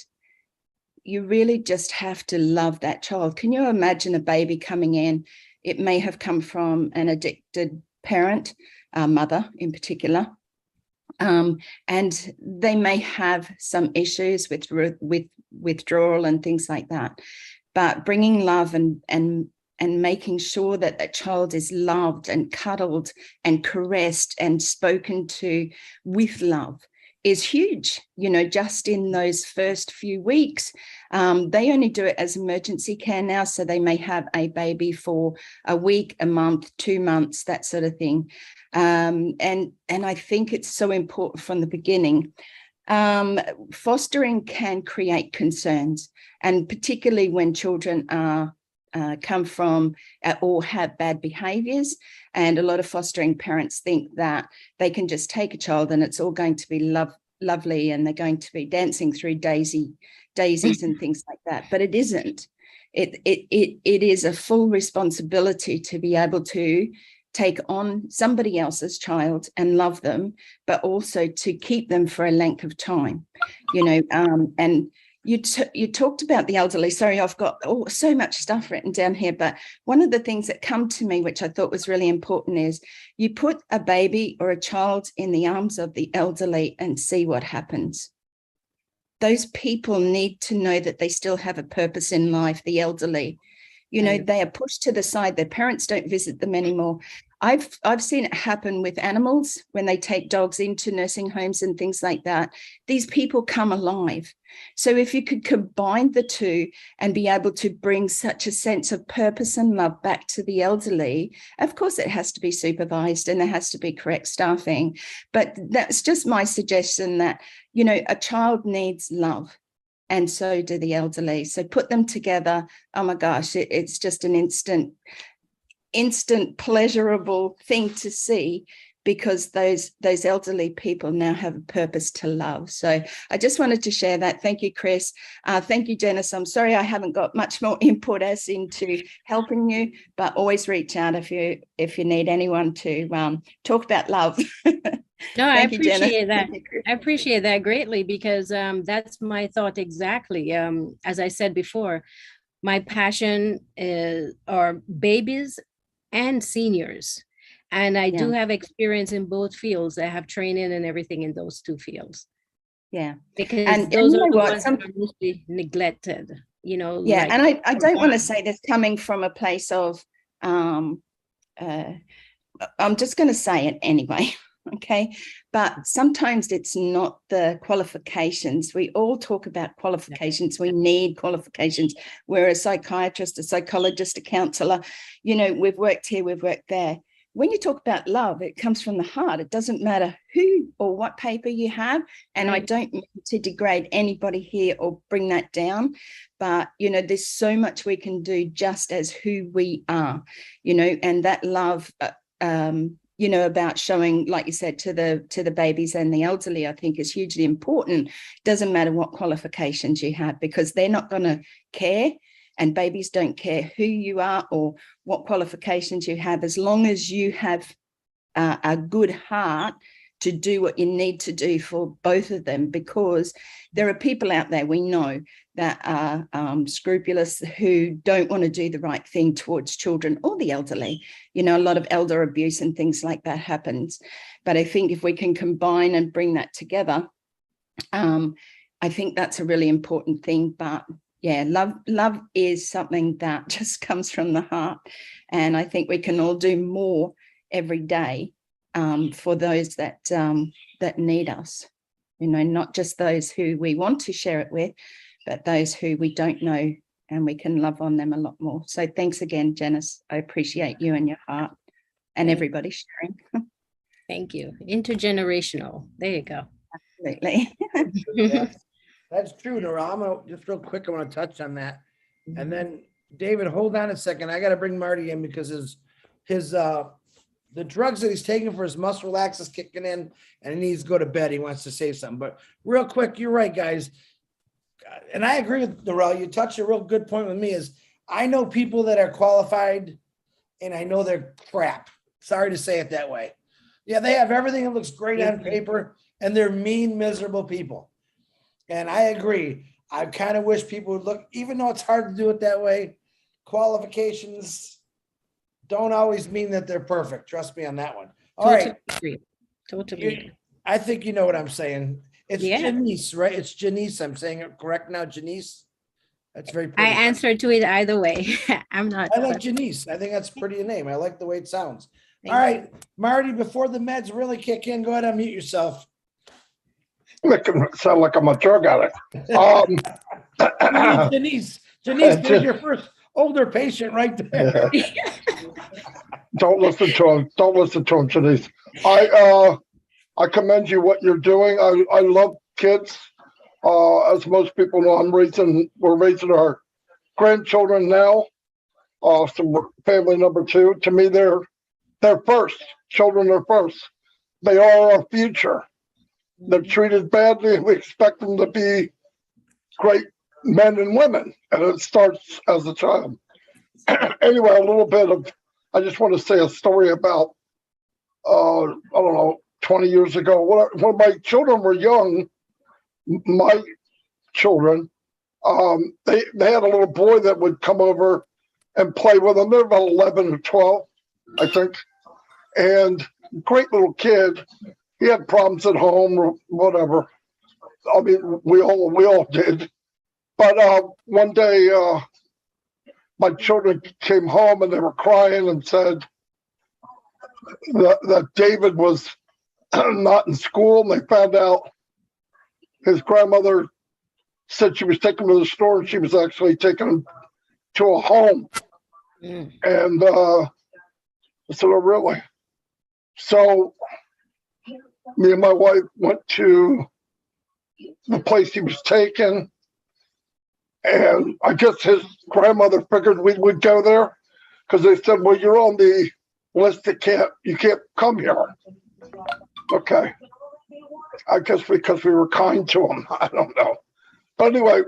you really just have to love that child. Can you imagine a baby coming in? It may have come from an addicted parent, mother in particular, and they may have some issues with withdrawal and things like that. But bringing love and making sure that that child is loved and cuddled and caressed and spoken to with love is huge, you know, just in those first few weeks. They only do it as emergency care now, so they may have a baby for a week, a month, 2 months, that sort of thing. And I think it's so important from the beginning. Fostering can create concerns, and particularly when children are come from or have bad behaviors. And a lot of fostering parents think that they can just take a child and it's all going to be lovely and they're going to be dancing through daisies and things like that. But it isn't. It is a full responsibility to be able to take on somebody else's child and love them, but also to keep them for a length of time, you know. And you talked about the elderly. Sorry, I've got so much stuff written down here, but one of the things that come to me, which I thought was really important, is you put a baby or a child in the arms of the elderly and see what happens. Those people need to know that they still have a purpose in life, the elderly. You know, they are pushed to the side. Their parents don't visit them anymore. I've seen it happen with animals when they take dogs into nursing homes and things like that. These people come alive. So if you could combine the two and be able to bring such a sense of purpose and love back to the elderly, of course, it has to be supervised and there has to be correct staffing. But that's just my suggestion, that, you know, a child needs love. And so do the elderly. So put them together. Oh my gosh, it's just an instant pleasurable thing to see, because those elderly people now have a purpose to love. So I just wanted to share that. Thank you, Chris. Thank you, Janice. I'm sorry I haven't got much more input as into helping you, but always reach out if you need anyone to talk about love. No, I appreciate that. I appreciate that greatly, because that's my thought exactly. As I said before, my passion are babies and seniors. And I do have experience in both fields. I have training and everything in those two fields. Yeah. Because those are the ones that are mostly neglected, you know. Yeah, like, and I don't want to say this coming from a place of, I'm just going to say it anyway. Okay, but sometimes it's not the qualifications. We all talk about qualifications. We need qualifications. We're a psychiatrist, a psychologist, a counselor. You know, we've worked here, we've worked there. when you talk about love, it comes from the heart. It doesn't matter who or what paper you have. And I don't mean to degrade anybody here or bring that down, but, you know, there's so much we can do just as who we are, you know, and that love, you know, about showing, like you said, to the babies and the elderly, I think is hugely important. Doesn't matter what qualifications you have, because they're not going to care. And babies don't care who you are or what qualifications you have, as long as you have a good heart to do what you need to do for both of them, because there are people out there we know that are scrupulous, who don't want to do the right thing towards children or the elderly. You know, a lot of elder abuse and things like that happens. But I think if we can combine and bring that together, I think that's a really important thing. But yeah, love is something that just comes from the heart. And I think we can all do more every day for those that need us, you know, not just those who we want to share it with, but those who we don't know, and we can love on them a lot more. So thanks again, Janice. I appreciate you and your heart and everybody sharing. Thank you. Intergenerational. There you go. Absolutely. Yes, that's true, Nora. I'm gonna just real quick, I want to touch on that. And then David, hold on a second. I got to bring Marty in because his the drugs that he's taking for his muscle relax is kicking in, and he needs to go to bed. He wants to say something. But real quick, you're right, guys. And I agree with Nora. You touched a real good point with me. Is I know people that are qualified, and I know they're crap. Sorry to say it that way. Yeah, they have everything that looks great on paper, and they're mean, miserable people. And I agree. I kind of wish people would look, even though it's hard to do it that way, qualifications don't always mean that they're perfect. Trust me on that one. All right. Agree. Totally agree. I think you know what I'm saying. It's Yeah. Janice, right? It's Janice. I'm saying it correct now, Janice. That's very I pretty. answered to it either way. I'm not. I like Janice. I think that's pretty a name. I like the way it sounds. Thank All you. right, Marty, before the meds really kick in, go ahead and unmute yourself. Making it sound like I'm a drug addict. Janice, there's your first older patient right there. Don't listen to him. Don't listen to him, Janice. I commend you what you're doing. I love kids. As most people know, we're raising our grandchildren now. So we're family number 2. To me, they're first. Children are first. They are our future. They're treated badly, and we expect them to be great men and women, and it starts as a child. Anyway, I just want to say a story about, I don't know, 20 years ago. When my children were young, my children, they had a little boy that would come over and play with them. They're about 11 or 12, I think. And great little kid. He had problems at home or whatever. I mean, we all did. But one day, my children came home and they were crying and said that David was not in school. And they found out his grandmother said she was taking him to the store, and she was actually taking him to a home. And I said, "Oh, really?" So me and my wife went to the place he was taken, and I guess his grandmother figured we would go there because they said, "Well, you're on the list that you can't come here." Okay, I guess because we were kind to him. I don't know, but anyway,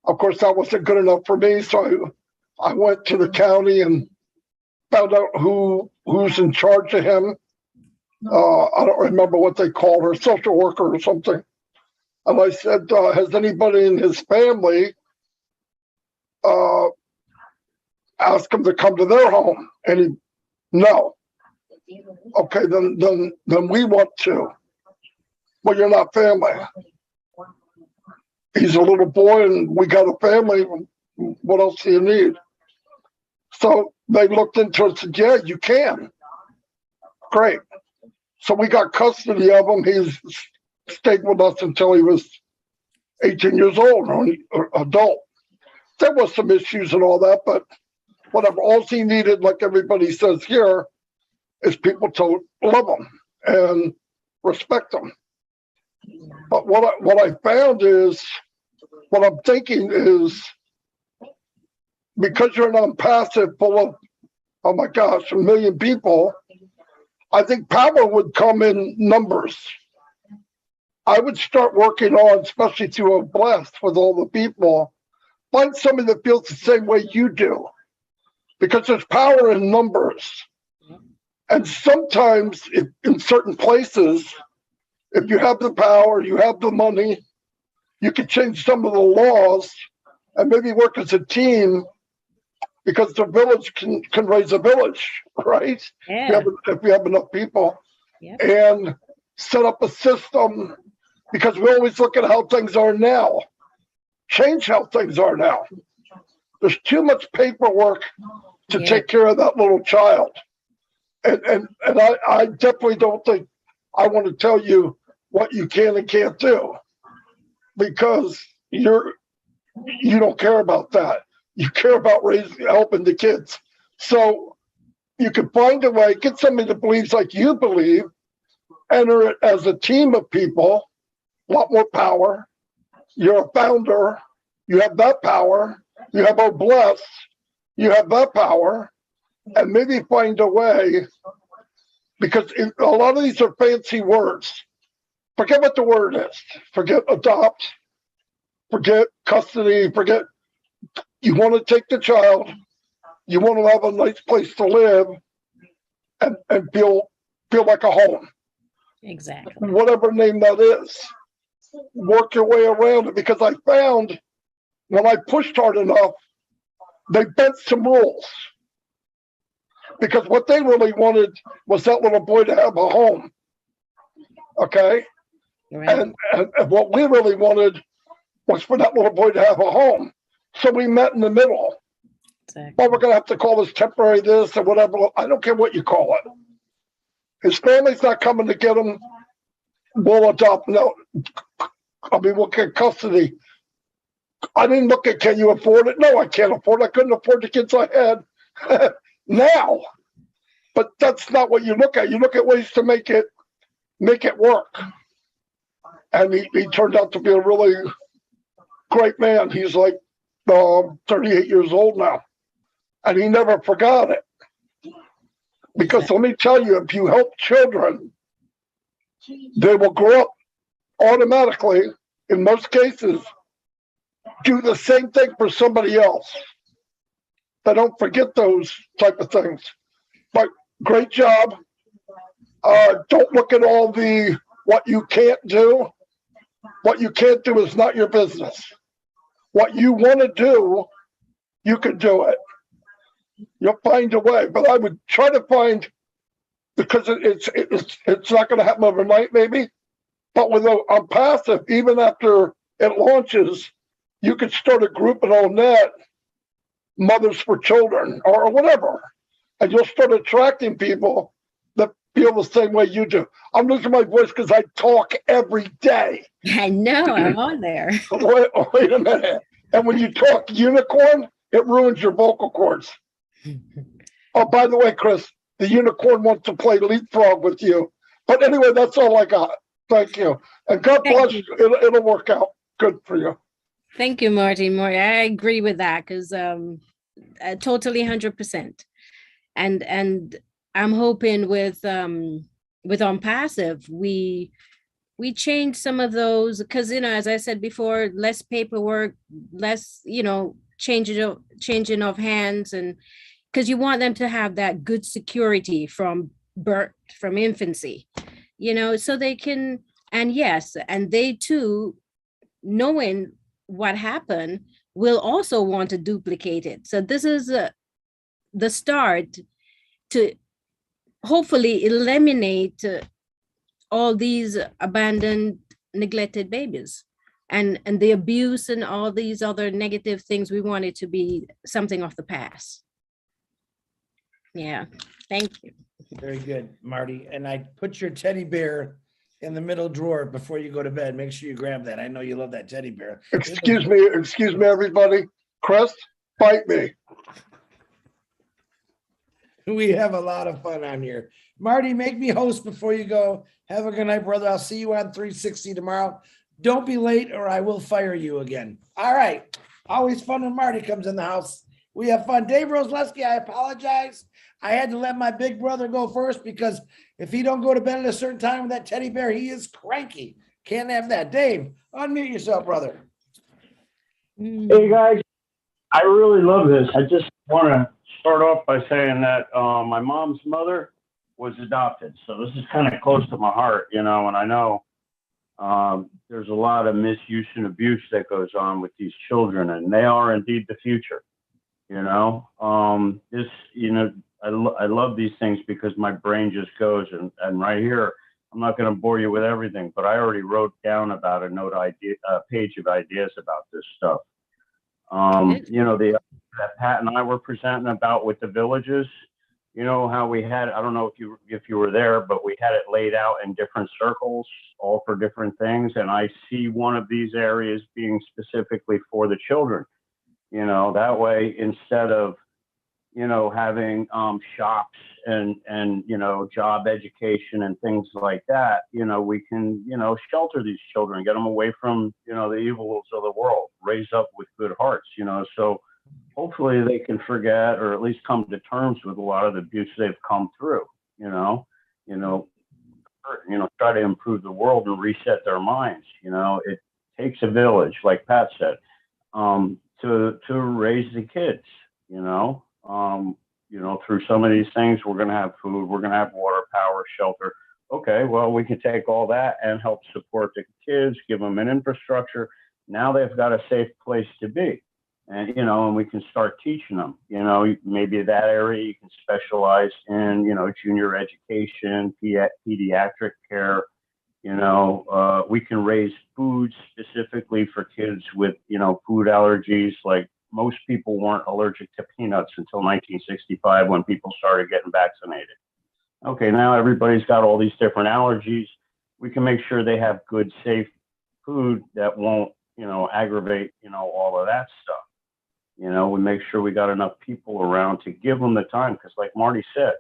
of course that wasn't good enough for me, so I went to the county and found out who's in charge of him. I don't remember what they called her, social worker or something. And I said, has anybody in his family asked him to come to their home? And no. Okay, then we want to. Well, you're not family. He's a little boy and we got a family. What else do you need? So they looked into it and said, yeah, you can. Great. So we got custody of him. He's stayed with us until he was 18 years old, or adult. There was some issues and all that, but whatever. All he needed, like everybody says here, is people to love them and respect them. But what I found is, what I'm thinking is, because you're non-passive full of, oh my gosh, 1 million people, I think power would come in numbers. I would start working on, especially through a blast with all the people, find somebody that feels the same way you do, because there's power in numbers. And sometimes in certain places, if you have the power, you have the money, you can change some of the laws and maybe work as a team, because the village can raise a village, right? Yeah. If we have enough people. Yep. And set up a system, because we always look at how things are now. Change how things are now. There's too much paperwork to take care of that little child. And I definitely don't think I want to tell you what you can and can't do, because you don't care about that. You care about helping the kids. So you can find a way, get somebody that believes like you believe, enter it as a team of people, a lot more power. You're a founder, you have that power. You have a bless, you have that power, and maybe find a way, because a lot of these are fancy words. Forget what the word is. Forget adopt, forget custody, forget. You want to take the child, you want to have a nice place to live and feel like a home. Exactly. Whatever name that is. Work your way around it, because I found when I pushed hard enough, they bent some rules. Because what they really wanted was that little boy to have a home. Okay? Right. And what we really wanted was for that little boy to have a home. So we met in the middle. Exactly. Well, we're going to have to call this temporary this or whatever. I don't care what you call it. His family's not coming to get him. We'll adopt. No. I mean, we'll get custody. I didn't look at, can you afford it? No, I can't afford it. I couldn't afford the kids I had now. But that's not what you look at. You look at ways to make it work. And he turned out to be a really great man. He's like 38 years old now. And he never forgot it. Because let me tell you, if you help children, they will grow up automatically, in most cases, do the same thing for somebody else. They don't forget those type of things. But great job. Don't look at all the what you can't do. What you can't do is not your business. What you want to do, you can do it. You'll find a way. But I would try to find, because it's not going to happen overnight, maybe. But with ONPASSIVE, even after it launches, you could start a group and on that, Mothers for Children or whatever. And you'll start attracting people that feel the same way you do. I'm losing my voice because I talk every day. I know, I'm on there. Wait a minute. And when you talk unicorn, it ruins your vocal cords. Oh, by the way, Chris, the unicorn wants to play leapfrog with you. But anyway, that's all I got. Thank you. And God bless you. It'll work out good for you. Thank you, Marty. I agree with that, because totally 100%. And I'm hoping with ONPASSIVE, we change some of those, because, as I said before, less paperwork, less, changing of hands, and because you want them to have that good security from birth, from infancy, so they can, and yes, and they too, knowing what happened, will also want to duplicate it. So this is the start to hopefully eliminate all these abandoned, neglected babies and the abuse and all these other negative things. We want it to be something of the past. Yeah, thank you. Very good, Marty. And I put your teddy bear in the middle drawer before you go to bed. Make sure you grab that. I know you love that teddy bear. Excuse me, everybody. Chris, bite me. We have a lot of fun on here. Marty, make me host before you go. Have a good night, brother. I'll see you on 360 tomorrow. Don't be late or I will fire you again. All right. Always fun when Marty comes in the house. We have fun. Dave Rosleski, I apologize. I had to let my big brother go first because if he don't go to bed at a certain time with that teddy bear, he is cranky. Can't have that. Dave, unmute yourself, brother. Hey guys, I really love this. I just want to start off by saying that my mom's mother was adopted. So this is kind of close to my heart, you know, and I know there's a lot of misuse and abuse that goes on with these children, and they are indeed the future, you know. I love these things because my brain just goes, and right here, I'm not going to bore you with everything, but I already wrote down about a page of ideas about this stuff. You know, that Pat and I were presenting about with the villages, you know, how we had, I don't know if you were there, but we had it laid out in different circles, all for different things. And I see one of these areas being specifically for the children, you know, that way, instead of, you know, having shops and you know, job education and things like that, you know, we can, you know, shelter these children, get them away from, you know, the evils of the world, raise up with good hearts, you know. So hopefully they can forget or at least come to terms with a lot of the abuse they've come through, you know, try to improve the world and reset their minds. You know, it takes a village, like Pat said, to raise the kids, you know. Through some of these things, we're going to have food, we're going to have water, power, shelter. Okay, well, we can take all that and help support the kids, give them an infrastructure. Now they've got a safe place to be. And, you know, and we can start teaching them, you know, maybe that area you can specialize in, you know, junior education, pediatric care. You know, we can raise food specifically for kids with, you know, food allergies. Like most people weren't allergic to peanuts until 1965 when people started getting vaccinated. Okay, now everybody's got all these different allergies. We can make sure they have good, safe food that won't, you know, aggravate, you know, all of that stuff. You know, we make sure we got enough people around to give them the time. Because like Marty said,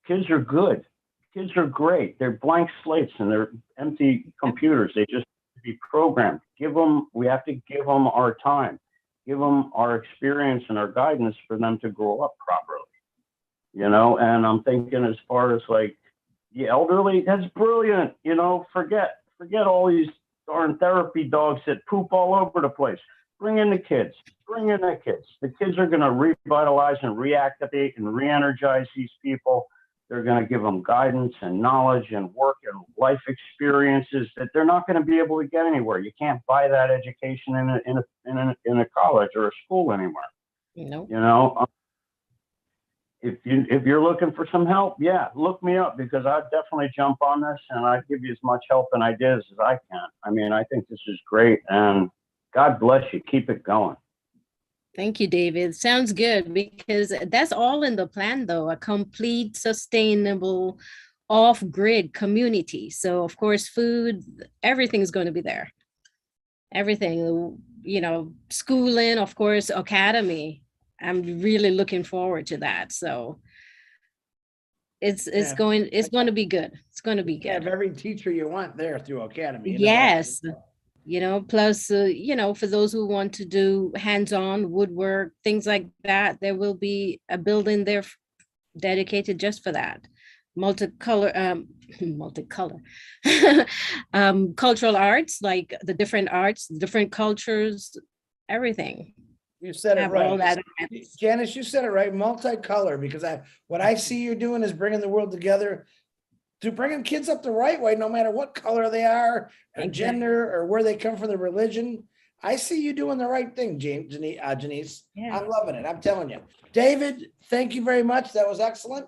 kids are good. Kids are great. They're blank slates and they're empty computers. They just be programmed. We have to give them our time, give them our experience and our guidance for them to grow up properly. You know, and I'm thinking as far as like the elderly, that's brilliant. You know, forget all these darn therapy dogs that poop all over the place. Bring in the kids. Bring in the kids. The kids are going to revitalize and reactivate and re-energize these people. They're going to give them guidance and knowledge and work and life experiences that they're not going to be able to get anywhere. You can't buy that education in a college or a school anymore. No. You know, if you're looking for some help, yeah, look me up because I'd definitely jump on this and I'd give you as much help and ideas as I can. I mean, I think this is great and God bless you. Keep it going. Thank you, David. Sounds good because that's all in the plan, though, a complete, sustainable, off-grid community. So, of course, food, everything's going to be there. Everything, you know, schooling, of course, academy. I'm really looking forward to that. So it's going to be good. It's going to be good. Have every teacher you want there through Academy. Yes. You know, plus, you know, for those who want to do hands-on woodwork, things like that, there will be a building there dedicated just for that. Multicolor, cultural arts, like the different arts, different cultures, everything. You said it Have all right. that. Janice, you said it right, multicolor, because what I see you doing is bringing the world together to bringing kids up the right way, no matter what color they are, or gender, or where they come from, their religion. I see you doing the right thing, Janice. Yeah. I'm loving it. I'm telling you. David, thank you very much. That was excellent.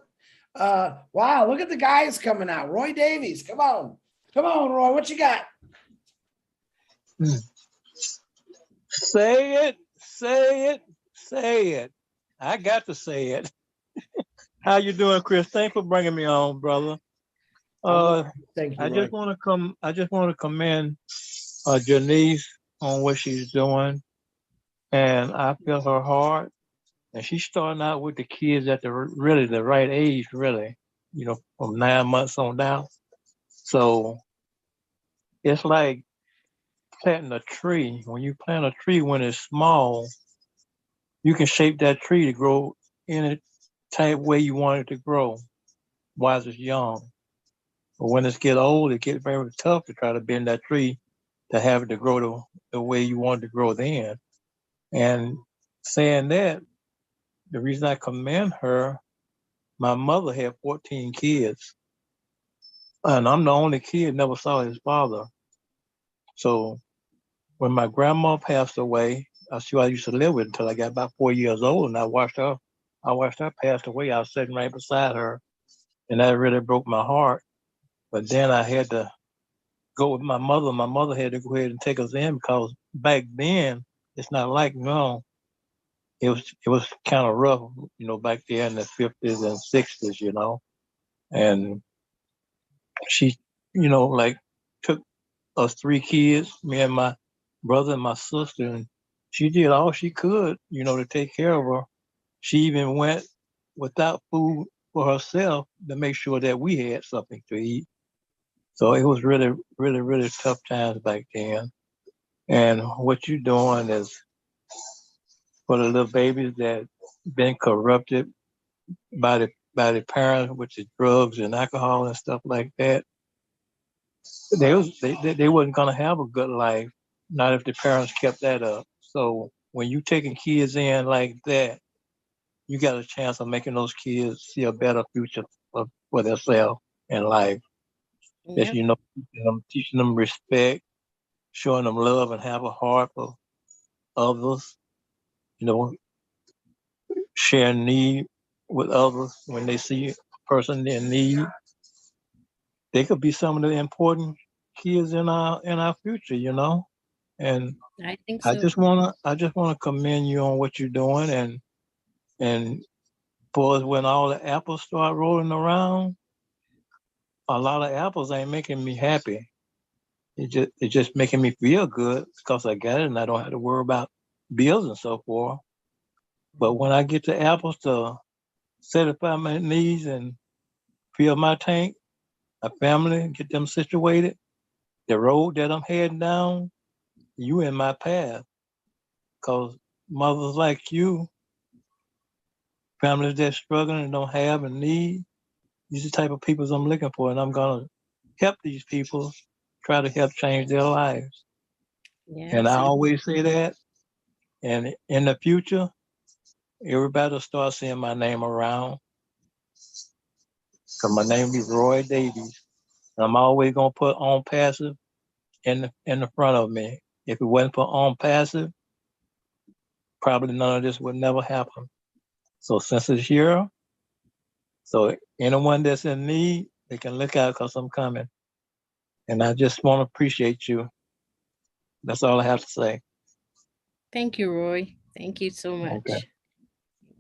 Wow, look at the guys coming out. Roy Davies, come on. Come on, Roy, what you got? Say it, say it, say it. I got to say it. How you doing, Chris? Thanks for bringing me on, brother. Thank you. I just want to commend Janice on what she's doing, and I feel her heart. And she's starting out with the kids at really the right age, really, from 9 months on down. So it's like planting a tree. When you plant a tree when it's small, you can shape that tree to grow any type way you want it to grow while it's young. But when it gets old, it gets very tough to try to bend that tree to have it to grow the way you want it to grow then. And saying that, the reason I commend her, my mother had 14 kids, and I'm the only kid never saw his father. So when my grandma passed away, that's who I used to live with until I got about 4 years old, and I watched her pass away. I was sitting right beside her, and that really broke my heart. But then I had to go with my mother. My mother had to go ahead and take us in because back then it's not like now. It was kind of rough, back there in the 50s and 60s, and she, like took us 3 kids, me and my brother and my sister, and she did all she could, to take care of her. She even went without food for herself to make sure that we had something to eat. So it was really, really, really tough times back then. And what you're doing is for the little babies that been corrupted by the parents with the drugs and alcohol and stuff like that. They wasn't gonna have a good life, not if the parents kept that up. So when you taking kids in like that, you got a chance of making those kids see a better future for themselves in life. That teaching them respect, showing them love, and have a heart for others. Share need with others when they see a person in need. They could be some of the important kids in our future, And I think so. I just wanna commend you on what you're doing, and for when all the apples start rolling around, a lot of apples ain't making me happy. It's just making me feel good because I got it and I don't have to worry about bills and so forth. But when I get the apples to satisfy my needs and fill my tank, my family, get them situated, the road that I'm heading down, you in my path. Because mothers like you, families that struggling and don't have and need, these are the type of people I'm looking for. And I'm going to help these people try to help change their lives. Yes. And I always say that. And in the future, everybody will start seeing my name around. Because my name is Roy Davies. And I'm always going to put ONPASSIVE in the front of me. If it wasn't for ONPASSIVE, probably none of this would never happen. So since it's here, so anyone that's in need, they can look out because I'm coming. And I just want to appreciate you. That's all I have to say. Thank you, Roy. Thank you so much. Okay.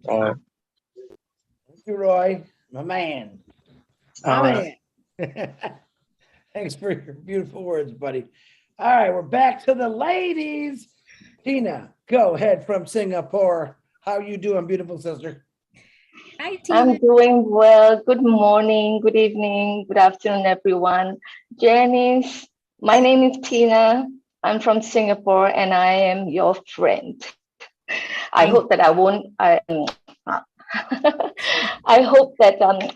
All right. Thank you, Roy, my man. All right. Thanks for your beautiful words, buddy. All right, we're back to the ladies. Tina, go ahead from Singapore. How you doing, beautiful sister? Hi, Tina. I'm doing well. Good morning, good evening, good afternoon, everyone. Janice, my name is Tina. I'm from Singapore and I am your friend. I hope that I won't I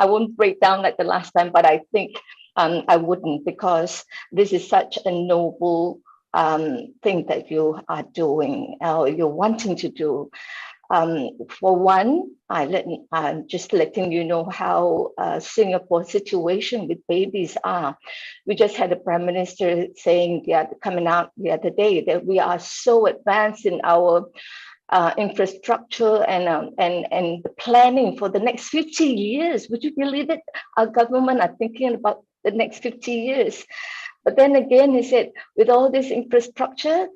won't break down like the last time, but I think I wouldn't, because this is such a noble thing that you are doing, you're wanting to do. For one, I'm just letting you know how Singapore situation with babies are. We just had the Prime Minister saying coming out the other day that we are so advanced in our infrastructure and the planning for the next 50 years. Would you believe it? Our government are thinking about the next 50 years. But then again, he said, with all this infrastructure,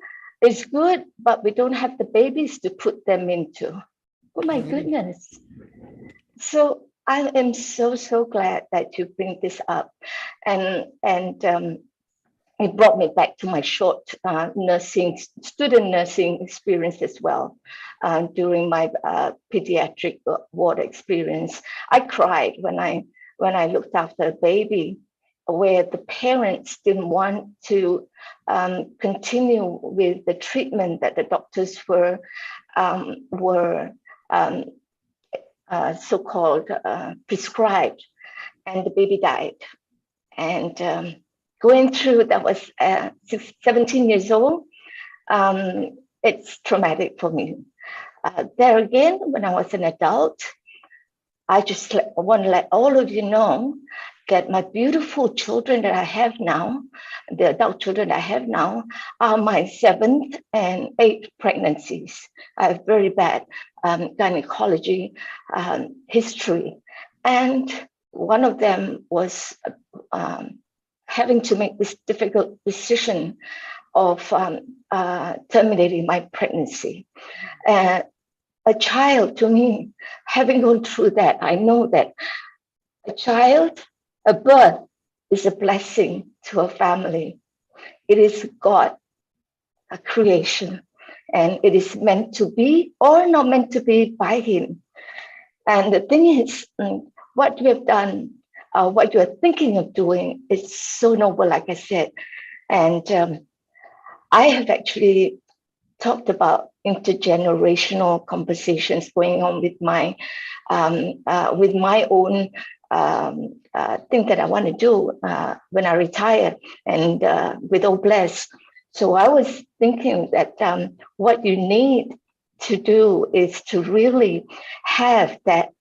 it's good, but we don't have the babies to put them into. Oh my goodness. So I am so glad that you bring this up. And it brought me back to my short student nursing experience as well. During my pediatric ward experience, I cried when I looked after a baby where the parents didn't want to continue with the treatment that the doctors were so-called prescribed, and the baby died. And going through that was 17 years old. It's traumatic for me. There again, when I was an adult, I just want to let all of you know that my beautiful children that I have now, the adult children I have now, are my 7th and 8th pregnancies. I have very bad gynecology history. And one of them was having to make this difficult decision of terminating my pregnancy. A child, to me, having gone through that, I know that a birth is a blessing to a family. It is God, a creation, and it is meant to be or not meant to be by Him. And the thing is, what you have done, what you are thinking of doing is so noble, like I said. And I have actually talked about intergenerational conversations going on with my own thing that I want to do when I retire, and with all blessed. So I was thinking that what you need to do is to really have that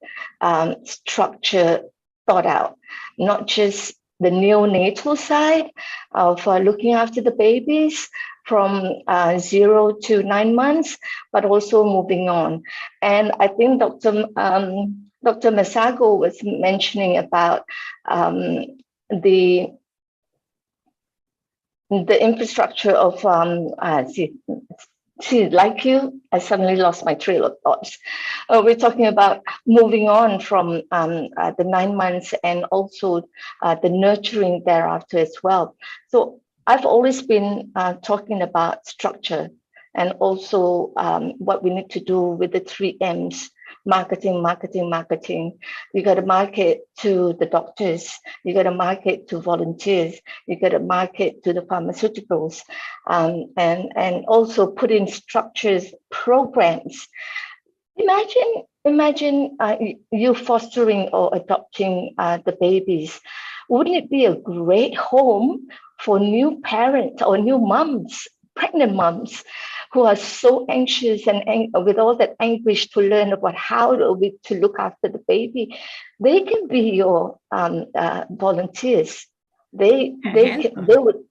structure thought out, not just the neonatal side of looking after the babies from 0 to 9 months, but also moving on. And I think Dr. Masago was mentioning about the infrastructure of, like you, I suddenly lost my trail of thoughts. We're talking about moving on from the 9 months and also the nurturing thereafter as well. So I've always been talking about structure and also what we need to do with the 3 M's. Marketing, marketing, marketing. You got to market to the doctors. You got to market to volunteers. You got to market to the pharmaceuticals, and also put in structures, programs. Imagine you fostering or adopting the babies. Wouldn't it be a great home for new parents or new moms, pregnant moms, who are so anxious and with all that anguish to learn about how to look after the baby? They can be your volunteers. They would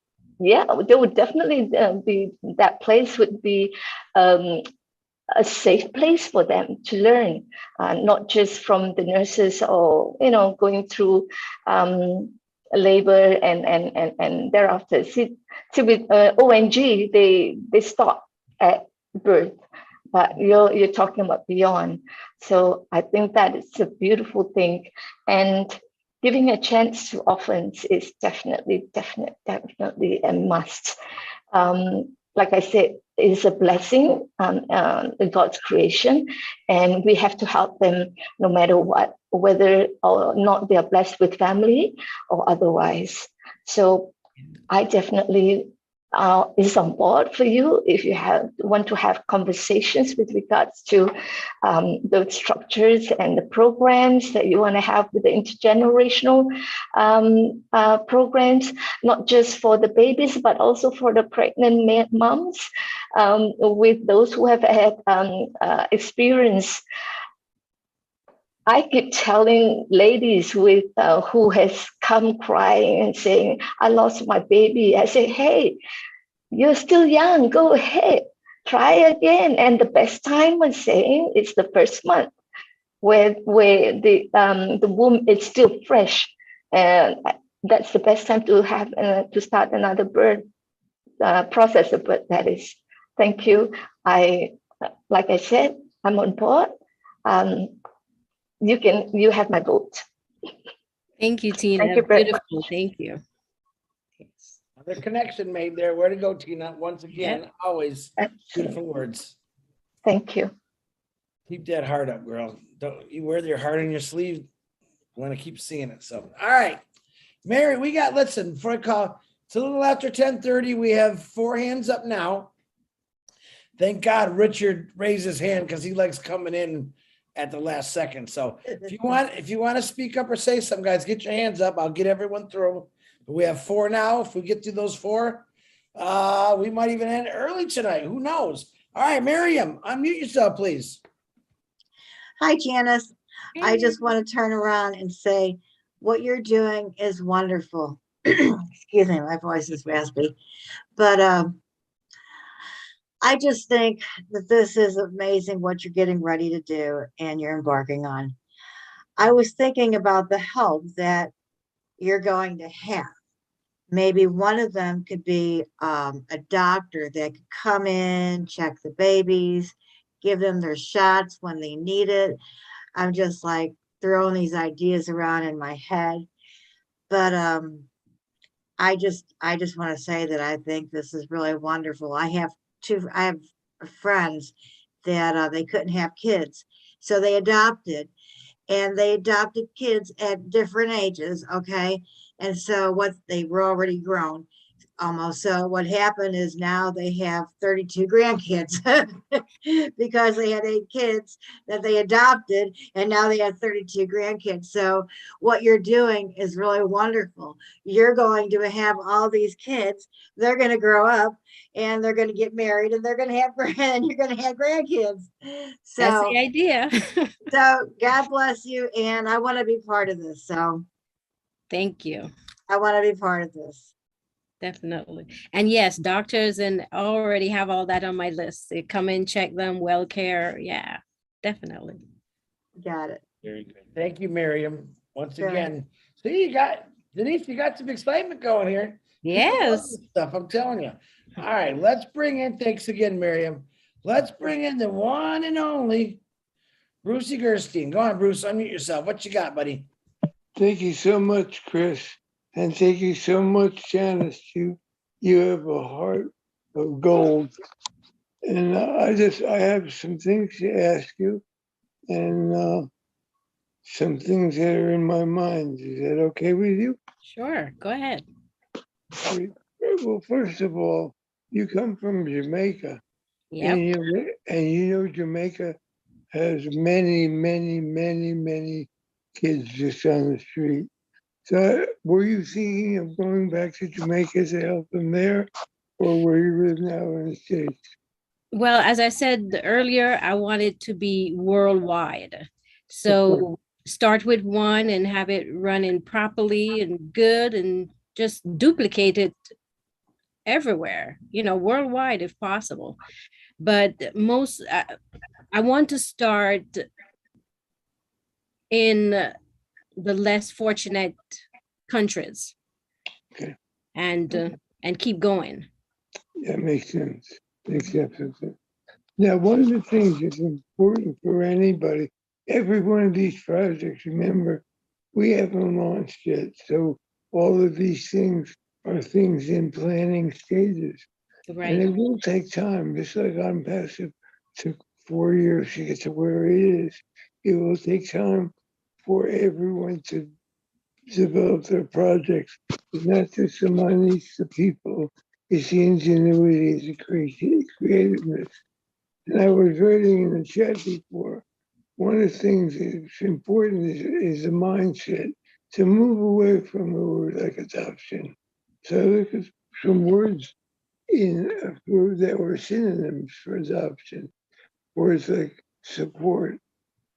definitely be, that place would be a safe place for them to learn, not just from the nurses or going through labor and thereafter. See with ONG, they stop at birth, but you're talking about beyond. So I think that it's a beautiful thing, and giving a chance to orphans is definitely a must. Like I said, it's a blessing, God's creation, and we have to help them no matter what, whether or not they are blessed with family or otherwise. So I definitely is on board for you if you want to have conversations with regards to the structures and the programs that you want to have with the intergenerational programs, not just for the babies, but also for the pregnant moms, with those who have had experience. I keep telling ladies with who has come crying and saying, I lost my baby. I say, hey, you're still young, go ahead, try again. And the best time was saying it's the first month where the womb is still fresh. And that's the best time to have to start another birth process of birth, that is. Thank you. Like I said, I'm on board. You have my vote. Thank you, Tina. Thank you very Beautiful. much. Thank you. The connection made there. Where to go, Tina? Once again, always beautiful words. Thank you. Keep that heart up, girl. Don't you wear your heart on your sleeve? I want to keep seeing it. So, all right, Mary, we got, listen, before I call, it's a little after 10:30. We have 4 hands up now. Thank God Richard raised his hand because he likes coming in at the last second. So if you want to speak up or say something, guys, get your hands up. I'll get everyone through. But we have 4 now. If we get through those 4, we might even end early tonight. Who knows? All right, Miriam, unmute yourself, please. Hi, Janice. I just want to turn around and say what you're doing is wonderful. Excuse me, my voice is raspy. But I just think that this is amazing what you're getting ready to do and you're embarking on. I was thinking about the help that you're going to have. Maybe one of them could be a doctor that could come in, check the babies, give them their shots when they need it. I'm just like throwing these ideas around in my head. But I just want to say that I think this is really wonderful. I have friends that they couldn't have kids, so they adopted, and they adopted kids at different ages. Okay, and so what they were already grown almost. So what happened is now they have 32 grandkids because they had 8 kids that they adopted, and now they have 32 grandkids. So what you're doing is really wonderful. You're going to have all these kids. They're going to grow up and they're going to get married and they're going to have and you're going to have grandkids. So That's the idea. so God bless you, and I want to be part of this. So thank you. I want to be part of this. Definitely. And yes, doctors and already have all that on my list. They come in, check them, well care. Yeah, definitely. Got it. Very good. Thank you, Miriam. Once Sure. again. See, you got, Denise, you got some excitement going here. People love Yes. this stuff, I'm telling you. All right, let's bring in, thanks again, Miriam. Let's bring in the one and only Brucey Gerstein. Go on, Bruce, unmute yourself. What you got, buddy? Thank you so much, Chris. And thank you so much, Janice. You have a heart of gold. And I have some things to ask you and some things that are in my mind. Is that okay with you? Sure, go ahead. Well, first of all, you come from Jamaica. Yep. And you know Jamaica has many, many, many, many kids just on the street. So were you thinking of going back to Jamaica to help them there, or where you live now in the States? Well, as I said earlier, I want it to be worldwide. So start with one and have it running properly and good and just duplicate it everywhere, worldwide if possible. But I want to start in the less fortunate countries. Okay. And keep going. That makes sense. Makes sense. Now, one of the things that's important for anybody, every one of these projects, remember, we haven't launched yet. So all of these things are things in planning stages. Right. And it will take time, just like ONPASSIVE took 4 years to get to where it is. It will take time for everyone to develop their projects. It's not just the money, it's the people, it's the ingenuity, it's the creativeness. And I was writing in the chat before, one of the things that's important is the mindset, to move away from a word like adoption. So I look at some words that were synonyms for adoption, words like support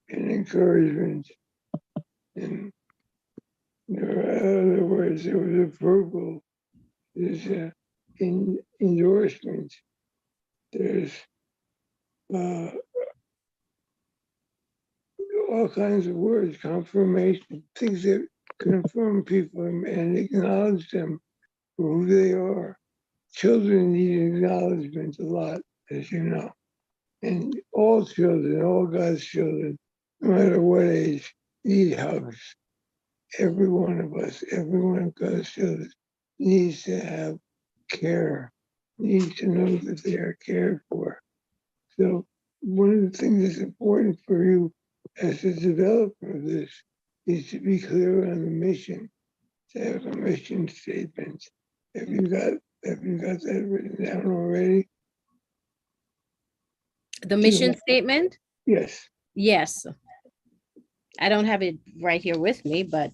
and encouragement. And there are other words, there was approval, there's endorsement, there's all kinds of words, confirmation, things that confirm people and acknowledge them for who they are. Children need acknowledgement a lot, as you know. And all children, all God's children, no matter what age, need hugs. Every one of us, every one of God's children needs to have care, need to know that they are cared for. So one of the things that's important for you as a developer of this is to be clear on the mission, to have a mission statement. Have you got that written down already? The mission statement? Yes. Yes. I don't have it right here with me, but,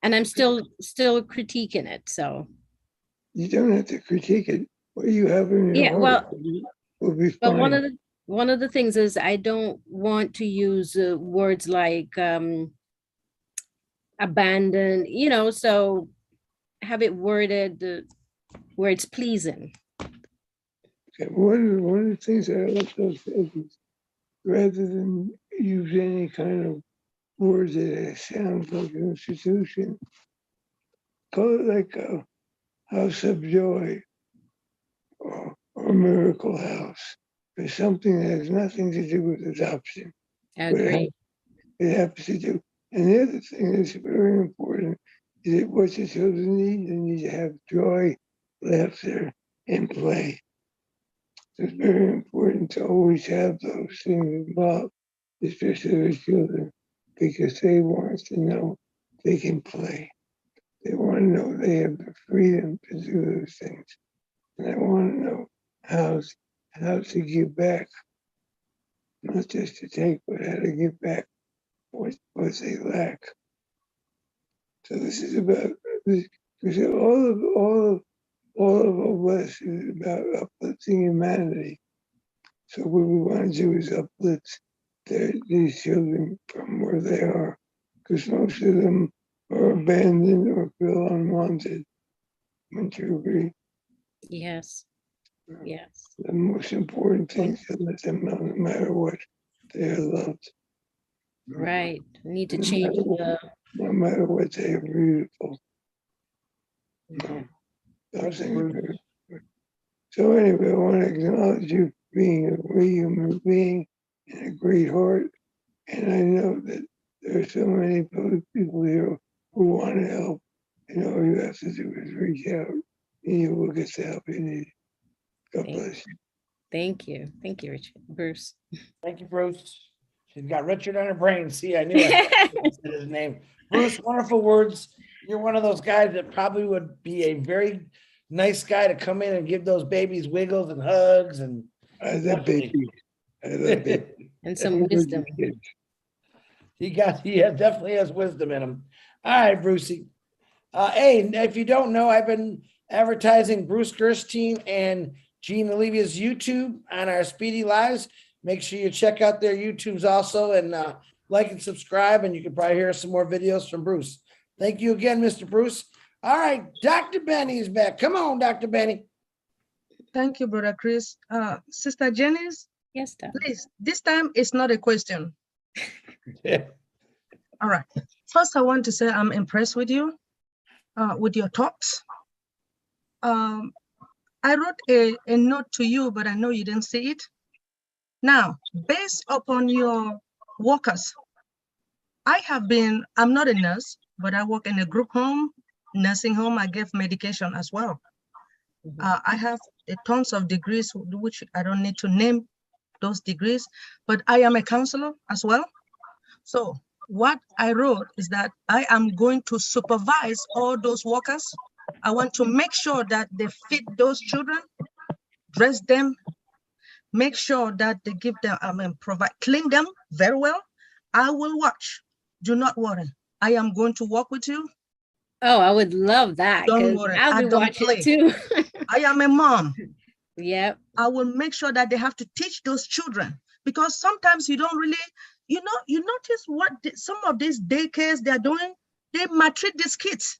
and I'm still critiquing it, so. You don't have to critique it. What you have in your Yeah, heart well, will be but fine. one of the things is I don't want to use words like abandon, you know, so have it worded where it's pleasing. Okay, one of the things that I also said is rather than use any kind of words that sounds like an institution, call it like a house of joy or miracle house, or something that has nothing to do with adoption. I agree. It has to do. And the other thing that's very important is that what the children need, they need to have joy, laughter, and play. So it's very important to always have those things involved, especially with children, because they want to know they can play. They want to know they have the freedom to do those things. And they want to know how to give back, not just to take, but how to give back what they lack. So this is about this. All of us is about uplifting humanity. So what we want to do is uplift these children from where they are, because most of them are abandoned or feel unwanted. Wouldn't you agree? Yes. Yes. The most important thing is to let them know no matter what, they are loved. Right. We need to change the. No matter what, they are beautiful. No. So anyway, I want to acknowledge you being a great human being and a great heart. And I know that there are so many people here who want to help. And all you have to do is reach out and you will get the help you need. God bless you. Thank you. Thank you, Richard. Bruce. Thank you, Bruce. She's got Richard on her brain. See, I knew I said his name. Bruce, wonderful words. You're one of those guys that probably would be a very nice guy to come in and give those babies wiggles and hugs. And I love babies. I love babies. And some wisdom. He definitely has wisdom in him. All right, Brucey. Hey, if you don't know, I've been advertising Bruce Gerstein and Gene Olivia's YouTube on our Speedy Lives. Make sure you check out their YouTubes also and like and subscribe, and you can probably hear some more videos from Bruce. Thank you again, Mr. Bruce. All right, Dr. Benny is back. Come on, Dr. Benny. Thank you, Brother Chris. Sister Janice? Yes, Dad. Please, this time it's not a question. Yeah. All right. First, I want to say I'm impressed with you, with your talks. I wrote a note to you, but I know you didn't see it. Now, based upon your workers, I'm not a nurse, but I work in a group home, nursing home. I give medication as well. I have tons of degrees, which I don't need to name those degrees, but I am a counselor as well. So what I wrote is that I am going to supervise all those workers. I want to make sure that they feed those children, dress them, make sure that they give them, clean them very well. I will watch. Do not worry. I am going to work with you. Oh, I would love that. Don't worry. I'll be watching too. I am a mom. Yep. I will make sure that they have to teach those children, because sometimes you don't really, you notice what some of these daycares they're doing, they maltreat these kids.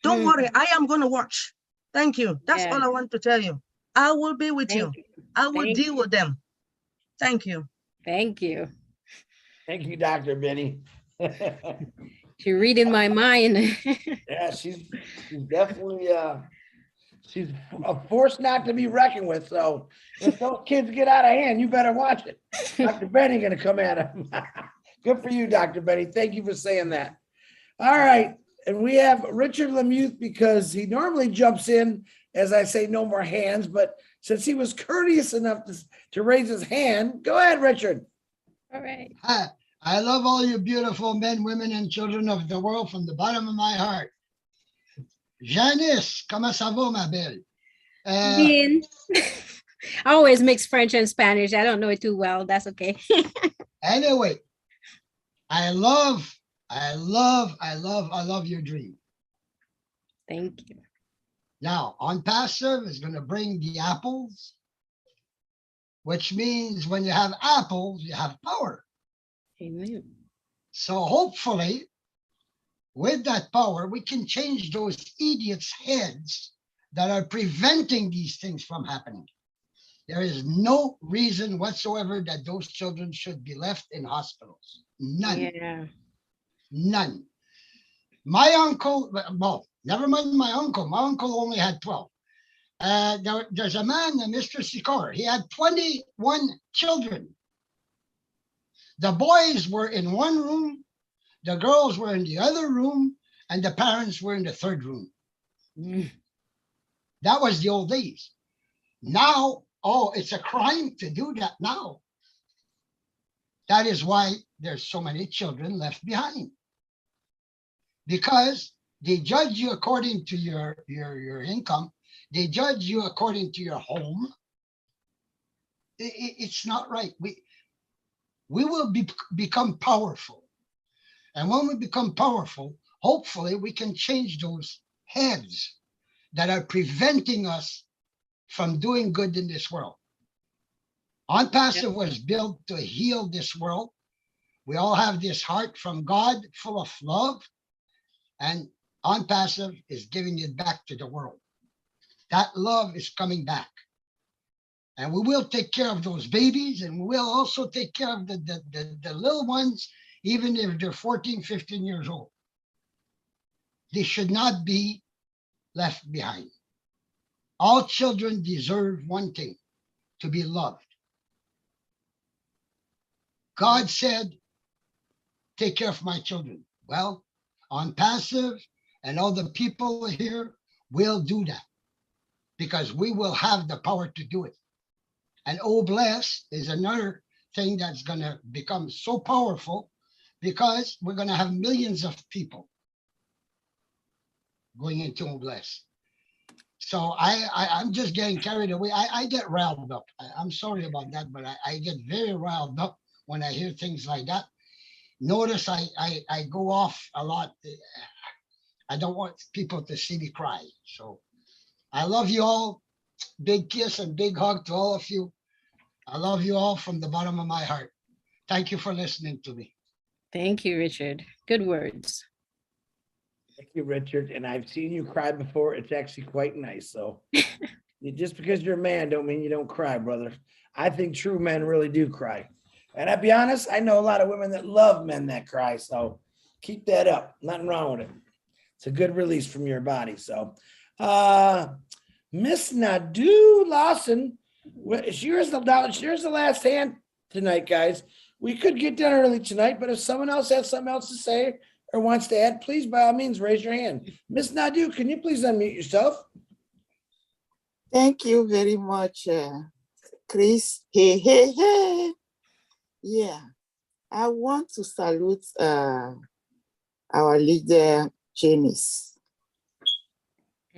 Don't worry, I am going to watch. Thank you. That's all I want to tell you. I will be with you. I will deal with them. Thank you. Thank you. Thank you, Dr. Benny. You're reading my mind. Yeah, she's definitely she's a force not to be reckoned with. So if those kids get out of hand, you better watch it. Dr. Benny gonna come at him. Good for you, Dr. Benny. Thank you for saying that. All right, And we have Richard Lemuth because he normally jumps in as I say no more hands, but since he was courteous enough to raise his hand, go ahead, Richard. All right. Hi, I love all you beautiful men, women, and children of the world from the bottom of my heart. Janice, comment ça va, ma belle? Bien. I always mix French and Spanish. I don't know it too well. That's okay. Anyway, I love your dream. Thank you. Now, ONPASSIVE is going to bring the apples, which means when you have apples, you have power. Amen. So hopefully, with that power, we can change those idiots' heads that are preventing these things from happening. There is no reason whatsoever that those children should be left in hospitals. None. Yeah. None. My uncle, well, never mind my uncle. My uncle only had 12. There's a man, Mr. Sikor. He had 21 children. The boys were in one room, the girls were in the other room, and the parents were in the third room. That was the old days. Now, oh, it's a crime to do that now. That is why there's so many children left behind. Because they judge you according to your income. They judge you according to your home. It's not right. We will become powerful. And when we become powerful, hopefully we can change those heads that are preventing us from doing good in this world. ONPASSIVE was built to heal this world. We all have this heart from God full of love, and ONPASSIVE is giving it back to the world. That love is coming back. And we will take care of those babies, and we will also take care of the little ones, even if they're 14, 15 years old. They should not be left behind. All children deserve one thing, to be loved. God said, take care of my children. Well, ONPASSIVE and all the people here will do that because we will have the power to do it. And Oh Bless is another thing that's going to become so powerful because we're going to have millions of people going into Oh Bless. So I'm just getting carried away. I get riled up. I'm sorry about that, but I get very riled up when I hear things like that. Notice I go off a lot. I don't want people to see me cry. So I love you all. Big kiss and big hug to all of you. I love you all from the bottom of my heart. Thank you for listening to me. Thank you, Richard. Good words. Thank you, Richard. And I've seen you cry before. It's actually quite nice. So just because you're a man don't mean you don't cry, brother. I think true men really do cry. And I'll be honest, I know a lot of women that love men that cry. So keep that up. Nothing wrong with it. It's a good release from your body. So Miss Nadu Lawson, here's the last hand tonight, guys. We could get done early tonight, but if someone else has something else to say or wants to add, please, by all means, raise your hand. Miss Nadu, can you please unmute yourself? Thank you very much, Chris. Hey, hey, hey. Yeah, I want to salute our leader, Janice.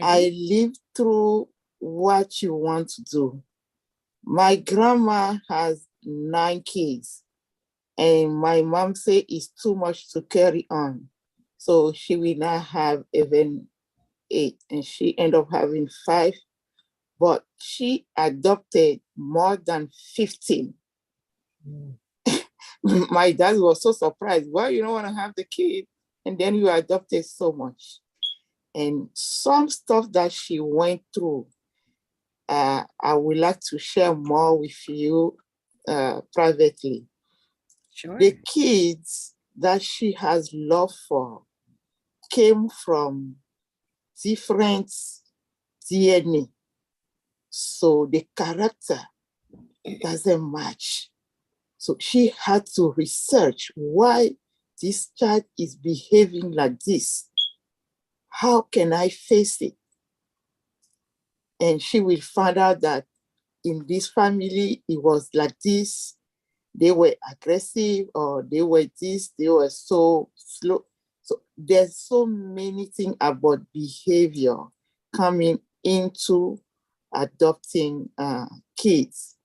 I lived through what you want to do. My grandma has 9 kids, and my mom said it's too much to carry on. So she will not have even 8, and she ended up having 5, but she adopted more than 15. My dad was so surprised. Well, you don't want to have the kid, and then you adopted so much. And some stuff that she went through, I would like to share more with you privately. Sure. The kids that she has love for came from different DNA. So the character doesn't match. So she had to research why this child is behaving like this. how can I face it? And she will find out that in this family, it was like this. They were aggressive, or they were this, they were so slow. So there's so many things about behavior coming into adopting kids.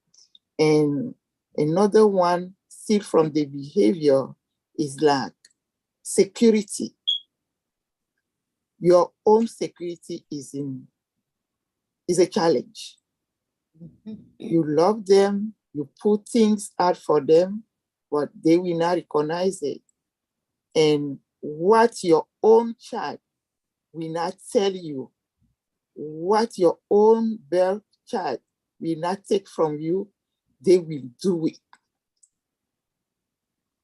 And another one, still from the behavior, is like security. Your own security is a challenge. You love them, you put things out for them, but they will not recognize it. And what your own child will not tell you, what your own birth child will not take from you, they will do it.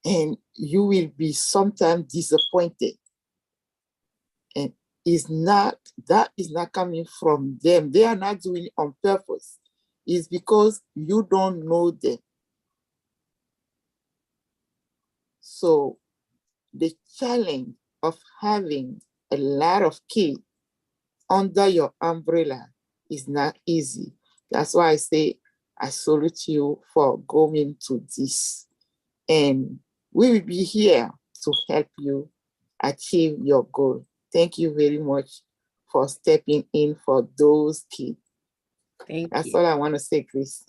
And you will be sometimes disappointed. And that is not coming from them. They are not doing it on purpose. It's because you don't know them. So the challenge of having a lot of kids under your umbrella is not easy. That's why I say I salute you for going to this. And we will be here to help you achieve your goal. Thank you very much for stepping in for those kids. That's all I want to say, Chris.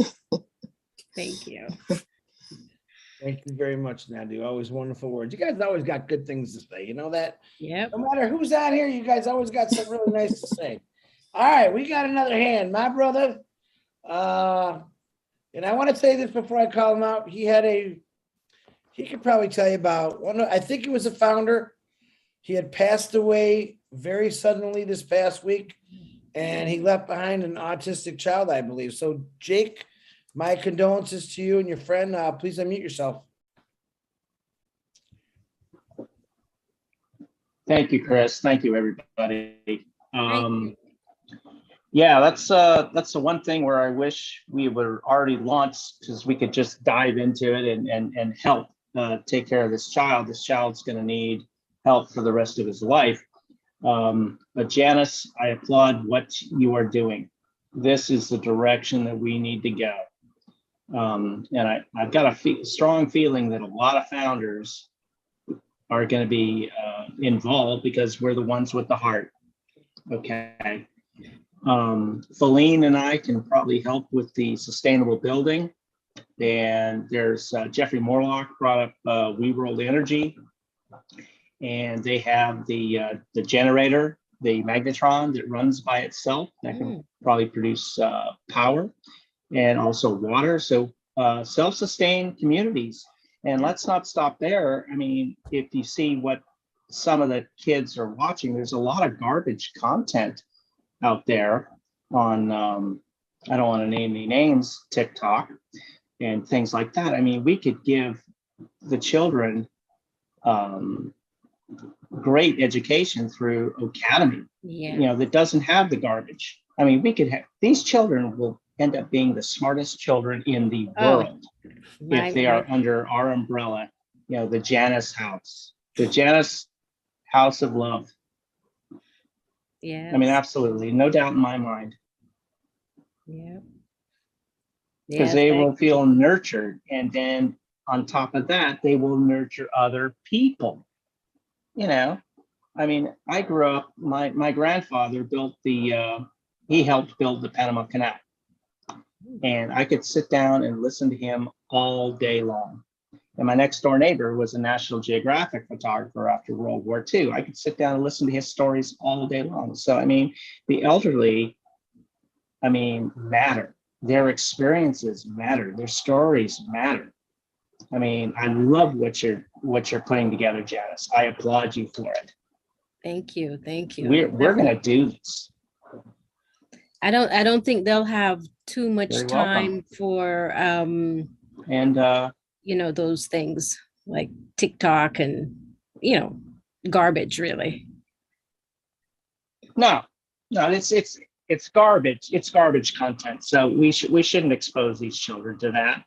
Thank you. Thank you very much, Nadu. Always wonderful words. You guys always got good things to say. You know that? Yeah. No matter who's out here, you guys always got something really nice to say. All right, we got another hand. My brother, and I want to say this before I call him out. He could probably tell you about one. I think he was a founder. He had passed away very suddenly this past week, and he left behind an autistic child, I believe. So, Jake, my condolences to you and your friend. Please unmute yourself. Thank you, Chris. Thank you, everybody. Yeah, that's the one thing where I wish we were already launched, because we could just dive into it and help take care of this child. This child's going to need help for the rest of his life. But Janice, I applaud what you are doing. This is the direction that we need to go. And I've got a strong feeling that a lot of founders are going to be involved, because we're the ones with the heart. Okay. Feline and I can probably help with the sustainable building. And there's Jeffrey Morlock brought up WeWorld Energy. And they have the generator, the magnetron that runs by itself that can probably produce power and also water. So self-sustained communities. And let's not stop there. I mean, if you see what some of the kids are watching, there's a lot of garbage content out there on, I don't want to name any names, TikTok and things like that. I mean, we could give the children great education through Academy, that doesn't have the garbage. I mean, we could have, these children will end up being the smartest children in the world if they are under our umbrella, the Janice House, the Janice House of Love. Yeah. I mean, absolutely, no doubt in my mind. Yeah. Because they will feel nurtured, and then on top of that, they will nurture other people. I mean, I grew up, my grandfather built he helped build the Panama Canal. And I could sit down and listen to him all day long. And my next door neighbor was a National Geographic photographer after World War II. I could sit down and listen to his stories all day long. So, I mean, the elderly, matter. Their experiences matter. Their stories matter. I mean, I love what you're putting together, Janice. I applaud you for it. Thank you. Thank you. We're going to do this. I don't think they'll have too much Very time for those things like TikTok and garbage, really. No, it's garbage. It's garbage content. So we shouldn't expose these children to that.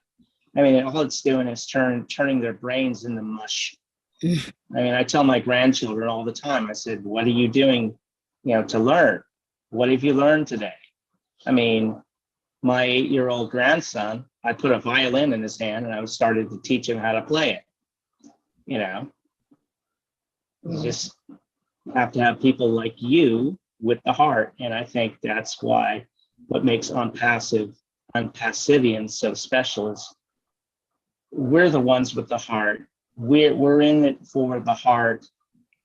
I mean, all it's doing is turning their brains into mush. I mean, I tell my grandchildren all the time, I said, what are you doing to learn. What have you learned today? I mean, my 8-year-old grandson, I put a violin in his hand and I started to teach him how to play it. You just have to have people like you with the heart. And I think that's why what makes Unpassivians so special is we're the ones with the heart. We're in it for the heart.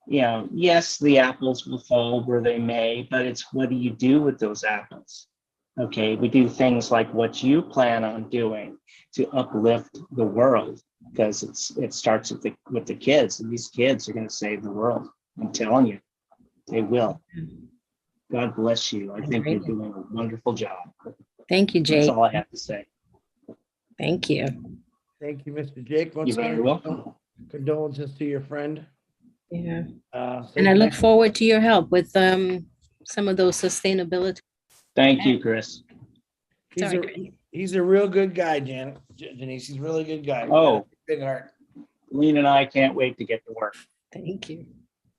Yes, the apples will fall where they may, but it's what do you do with those apples? Okay, we do things like what you plan on doing to uplift the world, because it starts with the kids, and these kids are going to save the world. I'm telling you, they will. God bless you. I think you're doing a wonderful job. Thank you, Jake. That's all I have to say. Thank you. Thank you, Mr. Jake. You're very welcome. Condolences to your friend. Yeah. And I look forward to your help with some of those sustainability. Thank you, Chris. He's a real good guy, Janice. He's a really good guy. Oh, big heart. Lean and I can't wait to get to work. Thank you.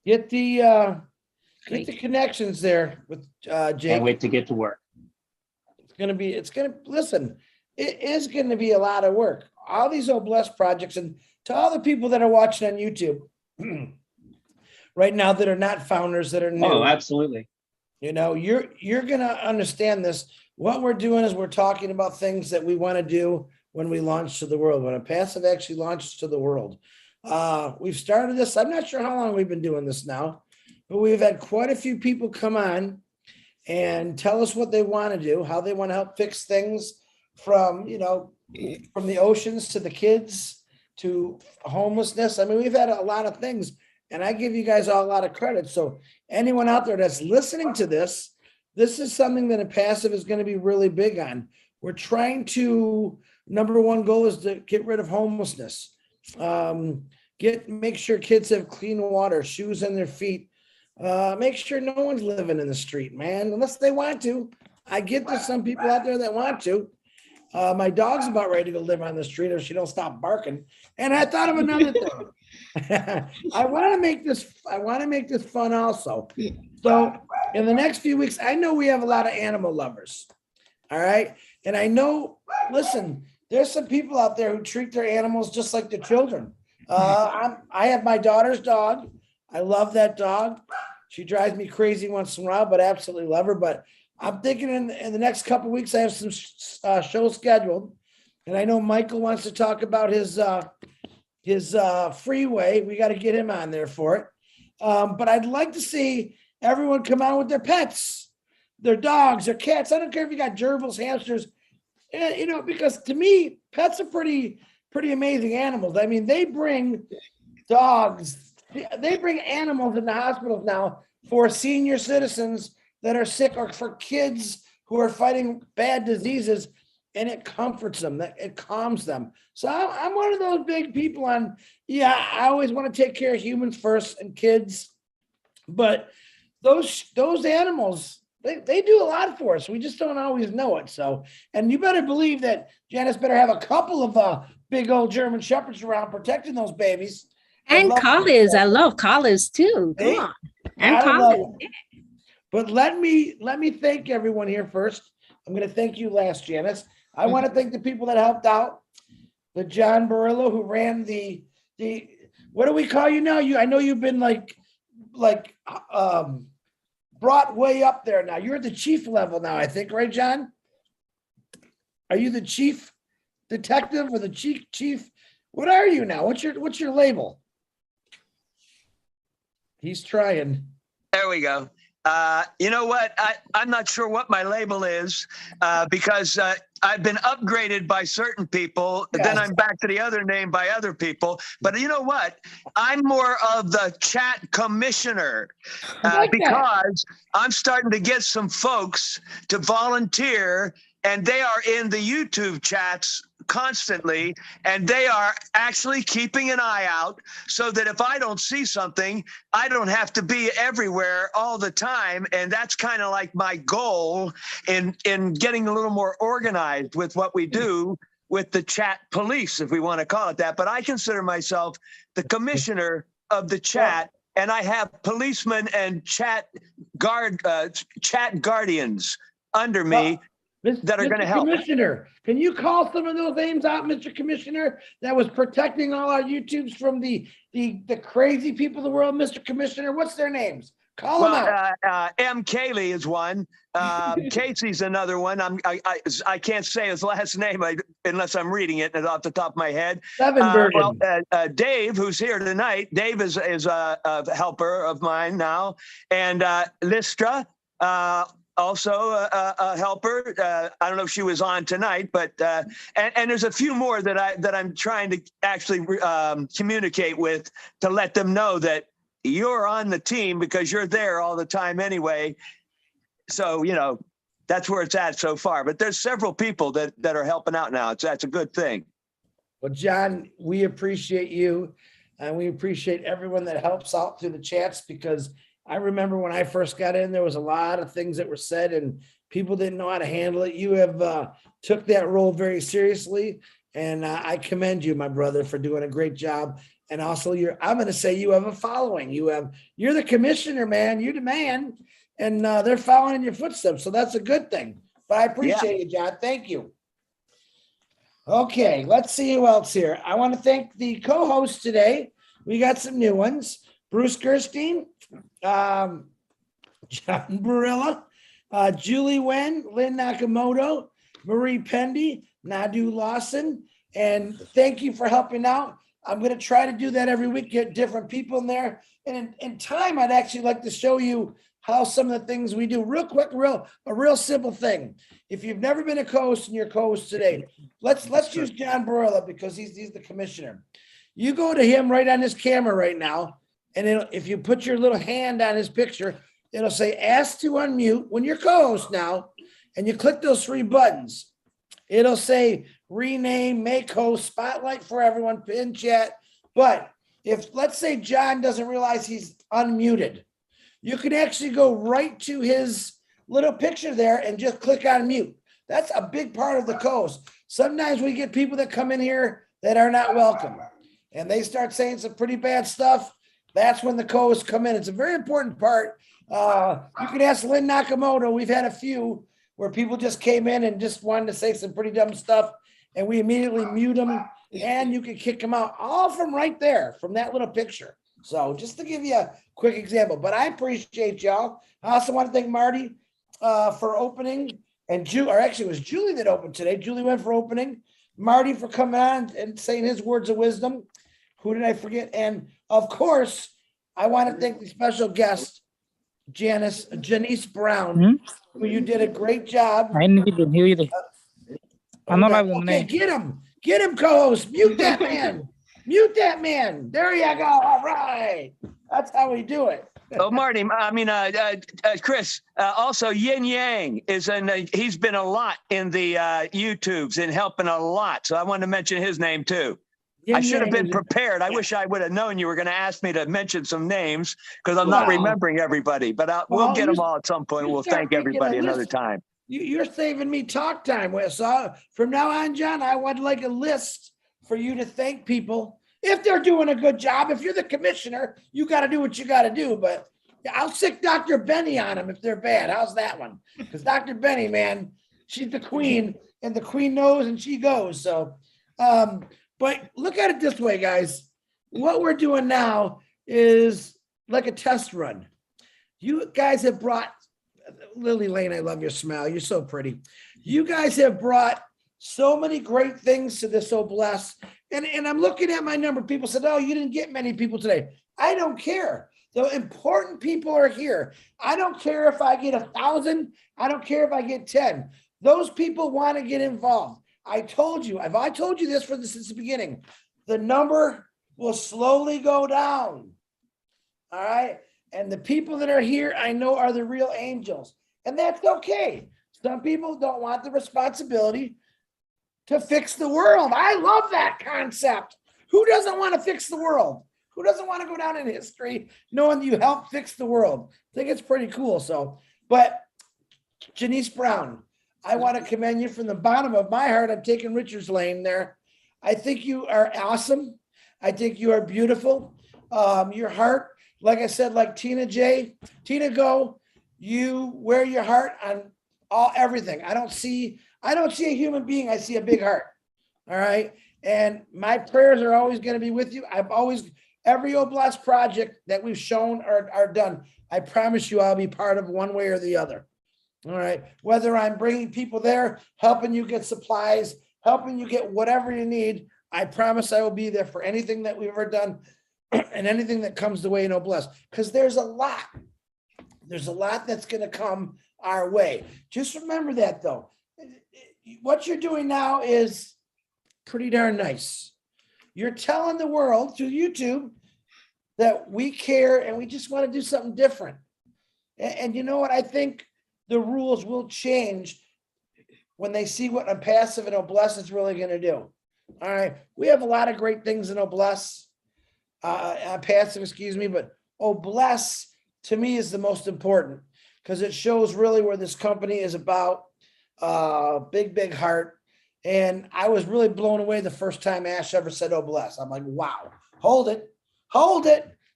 Get the connections there with Jake. Can't wait to get to work. Listen, it is gonna be a lot of work. All these old blessed projects, and to all the people that are watching on YouTube right now that are not founders, that are new. Oh, absolutely. You're gonna understand this. What we're doing is we're talking about things that we want to do when we launch to the world, when ONPASSIVE actually launches to the world. We've started this. I'm not sure how long we've been doing this now, but we've had quite a few people come on and tell us what they want to do, how they want to help fix things from the oceans to the kids to homelessness. I mean, we've had a lot of things, and I give you guys all a lot of credit. So anyone out there that's listening to this is something that ONPASSIVE is going to be really big on. We're trying to, number one goal is to get rid of homelessness. Make sure kids have clean water, shoes on their feet. Make sure no one's living in the street, man, unless they want to. I get there's some people out there that want to. My dog's about ready to go live on the street if she don't stop barking. And I thought of another thing. I want to make this fun also. So in the next few weeks, I know we have a lot of animal lovers. All right. And I know, listen, there's some people out there who treat their animals just like their children. I have my daughter's dog. I love that dog. She drives me crazy once in a while, but I absolutely love her. But I'm thinking in the next couple of weeks, I have some shows scheduled. And I know Michael wants to talk about his freeway. We got to get him on there for it. But I'd like to see everyone come out with their pets, their dogs, their cats. I don't care if you got gerbils, hamsters, because to me, pets are pretty amazing animals. I mean, they bring dogs, they bring animals in the hospitals now for senior citizens that are sick or for kids who are fighting bad diseases, and it comforts them, it calms them. So I'm one of those big people on, I always want to take care of humans first and kids, but those animals, they do a lot for us. We just don't always know it. So, and you better believe that Janice better have a couple of big old German Shepherds around protecting those babies. And collies. I love collies too. Come on. And collies. But let me thank everyone here first. I'm going to thank you last, Janice. I want to thank the people that helped out. The John Barillo who ran the what do we call you now? I know you've been like brought way up there now. You're at the chief level now, I think, right, John? Are you the chief detective or the chief? What are you now? What's your label? He's trying. There we go. You know what? I'm not sure what my label is because I've been upgraded by certain people. Yes. Then I'm back to the other name by other people. But you know what? I'm more of the chat commissioner because I'm starting to get some folks to volunteer, and they are in the YouTube chats constantly, and they are actually keeping an eye out so that if I don't see something, I don't have to be everywhere all the time. And that's kind of like my goal in getting a little more organized with what we do with the chat police, if we want to call it that. But I consider myself the commissioner of the chat and I have policemen and chat guardians under me that are going to Mr. help. Commissioner, can you call some of those names out, Mr. Commissioner, that was protecting all our YouTubes from the crazy people of the world, Mr. Commissioner? What's their names? Call them out. M. Cayley is one. Casey's another one. I can't say his last name unless I'm reading it off the top of my head. Dave, who's here tonight. Dave is a helper of mine now, and Listra. Also a helper. I don't know if she was on tonight, but and there's a few more that I'm trying to actually communicate with to let them know that you're on the team because you're there all the time anyway. So, you know, that's where it's at so far. But there's several people that are helping out now. That's a good thing. Well, John, we appreciate you, and we appreciate everyone that helps out through the chats, because I remember when I first got in, there was a lot of things that were said and people didn't know how to handle it. You have took that role very seriously, and I commend you, my brother, for doing a great job. And also, I'm going to say you have a following. You're the commissioner, man. You're the man, and they're following in your footsteps. So that's a good thing. But I appreciate you, John. Thank you. Okay, let's see who else here. I want to thank the co-hosts today. We got some new ones. Bruce Gerstein, John Barilla, Julie Wen, Lynn Nakamoto, Marie Pendy, Nadu Lawson, and thank you for helping out. I'm going to try to do that every week, get different people in there. And in time, I'd actually like to show you how some of the things we do real quick, a real simple thing. If you've never been a co-host and you're co-host today, let's use John Barilla because he's the commissioner. You go to him right on his camera right now. And if you put your little hand on his picture, it'll say ask to unmute when you're co-host now, and you click those 3 buttons. It'll say rename, make host, spotlight for everyone, pin chat. But if, let's say, John doesn't realize he's unmuted, you can actually go right to his little picture there and just click on mute. That's a big part of the co-host. Sometimes we get people that come in here that are not welcome, and they start saying some pretty bad stuff. That's when the co-hosts come in. It's a very important part. You can ask Lynn Nakamoto. We've had a few where people just came in and just wanted to say some pretty dumb stuff, and we immediately mute them, and you can kick them out, all from right there, from that little picture. So just to give you a quick example, but I appreciate y'all. I also want to thank Marty for opening, and actually it was Julie that opened today. Julie went for opening. Marty for coming on and saying his words of wisdom. Who did I forget? And of course, I want to thank the special guest, Janice Brown, who you did a great job. Okay, get him, co-host. Mute that man. Mute that man. There you go. All right. That's how we do it. Oh, Marty, Chris, also Yin Yang he's been a lot in the YouTubes and helping a lot. So I wanted to mention his name too. I should have been prepared. I wish I would have known you were going to ask me to mention some names because I'm not remembering everybody, but we'll get them all at some point. We'll thank everybody another time. You're saving me talk time. So from now on, John, I would like a list for you to thank people if they're doing a good job. If you're the commissioner, you got to do what you got to do. But I'll stick Dr. Benny on them if they're bad. How's that one? Because Dr. Benny, man, she's the queen, and the queen knows and she goes. So, but look at it this way, guys. What we're doing now is like a test run. You guys have brought, Lily Lane, I love your smile. You're so pretty. You guys have brought so many great things to this So Blessed. And I'm looking at my number. People said, oh, you didn't get many people today. I don't care. The important people are here. I don't care if I get 1,000. I don't care if I get 10. Those people want to get involved. I told you this since the beginning. The number will slowly go down. All right. And the people that are here, I know, are the real angels. And that's okay. Some people don't want the responsibility to fix the world. I love that concept. Who doesn't want to fix the world? Who doesn't want to go down in history knowing you helped fix the world? I think it's pretty cool. So, but Janice Brown, I want to commend you from the bottom of my heart. I'm taking Richard's lane there. I think you are awesome. I think you are beautiful. Your heart, like I said, like Tina Go, you wear your heart on everything. I don't see a human being. I see a big heart. All right. And my prayers are always going to be with you. Every Oblast project that we've shown are done. I promise you I'll be part of one way or the other. All right. Whether I'm bringing people there, helping you get supplies, helping you get whatever you need, I promise I will be there for anything that we've ever done and anything that comes the way in Oblast. Because there's a lot that's going to come our way. Just remember that, though. What you're doing now is pretty darn nice. You're telling the world through YouTube that we care and we just want to do something different. And you know what? I think the rules will change when they see what ONPASSIVE and Oblast is really going to do. All right. We have a lot of great things in ONPASSIVE, but Oblast to me is the most important because it shows really where this company is about. Big heart. And I was really blown away the first time Ash ever said Oblast. I'm like, wow, hold it.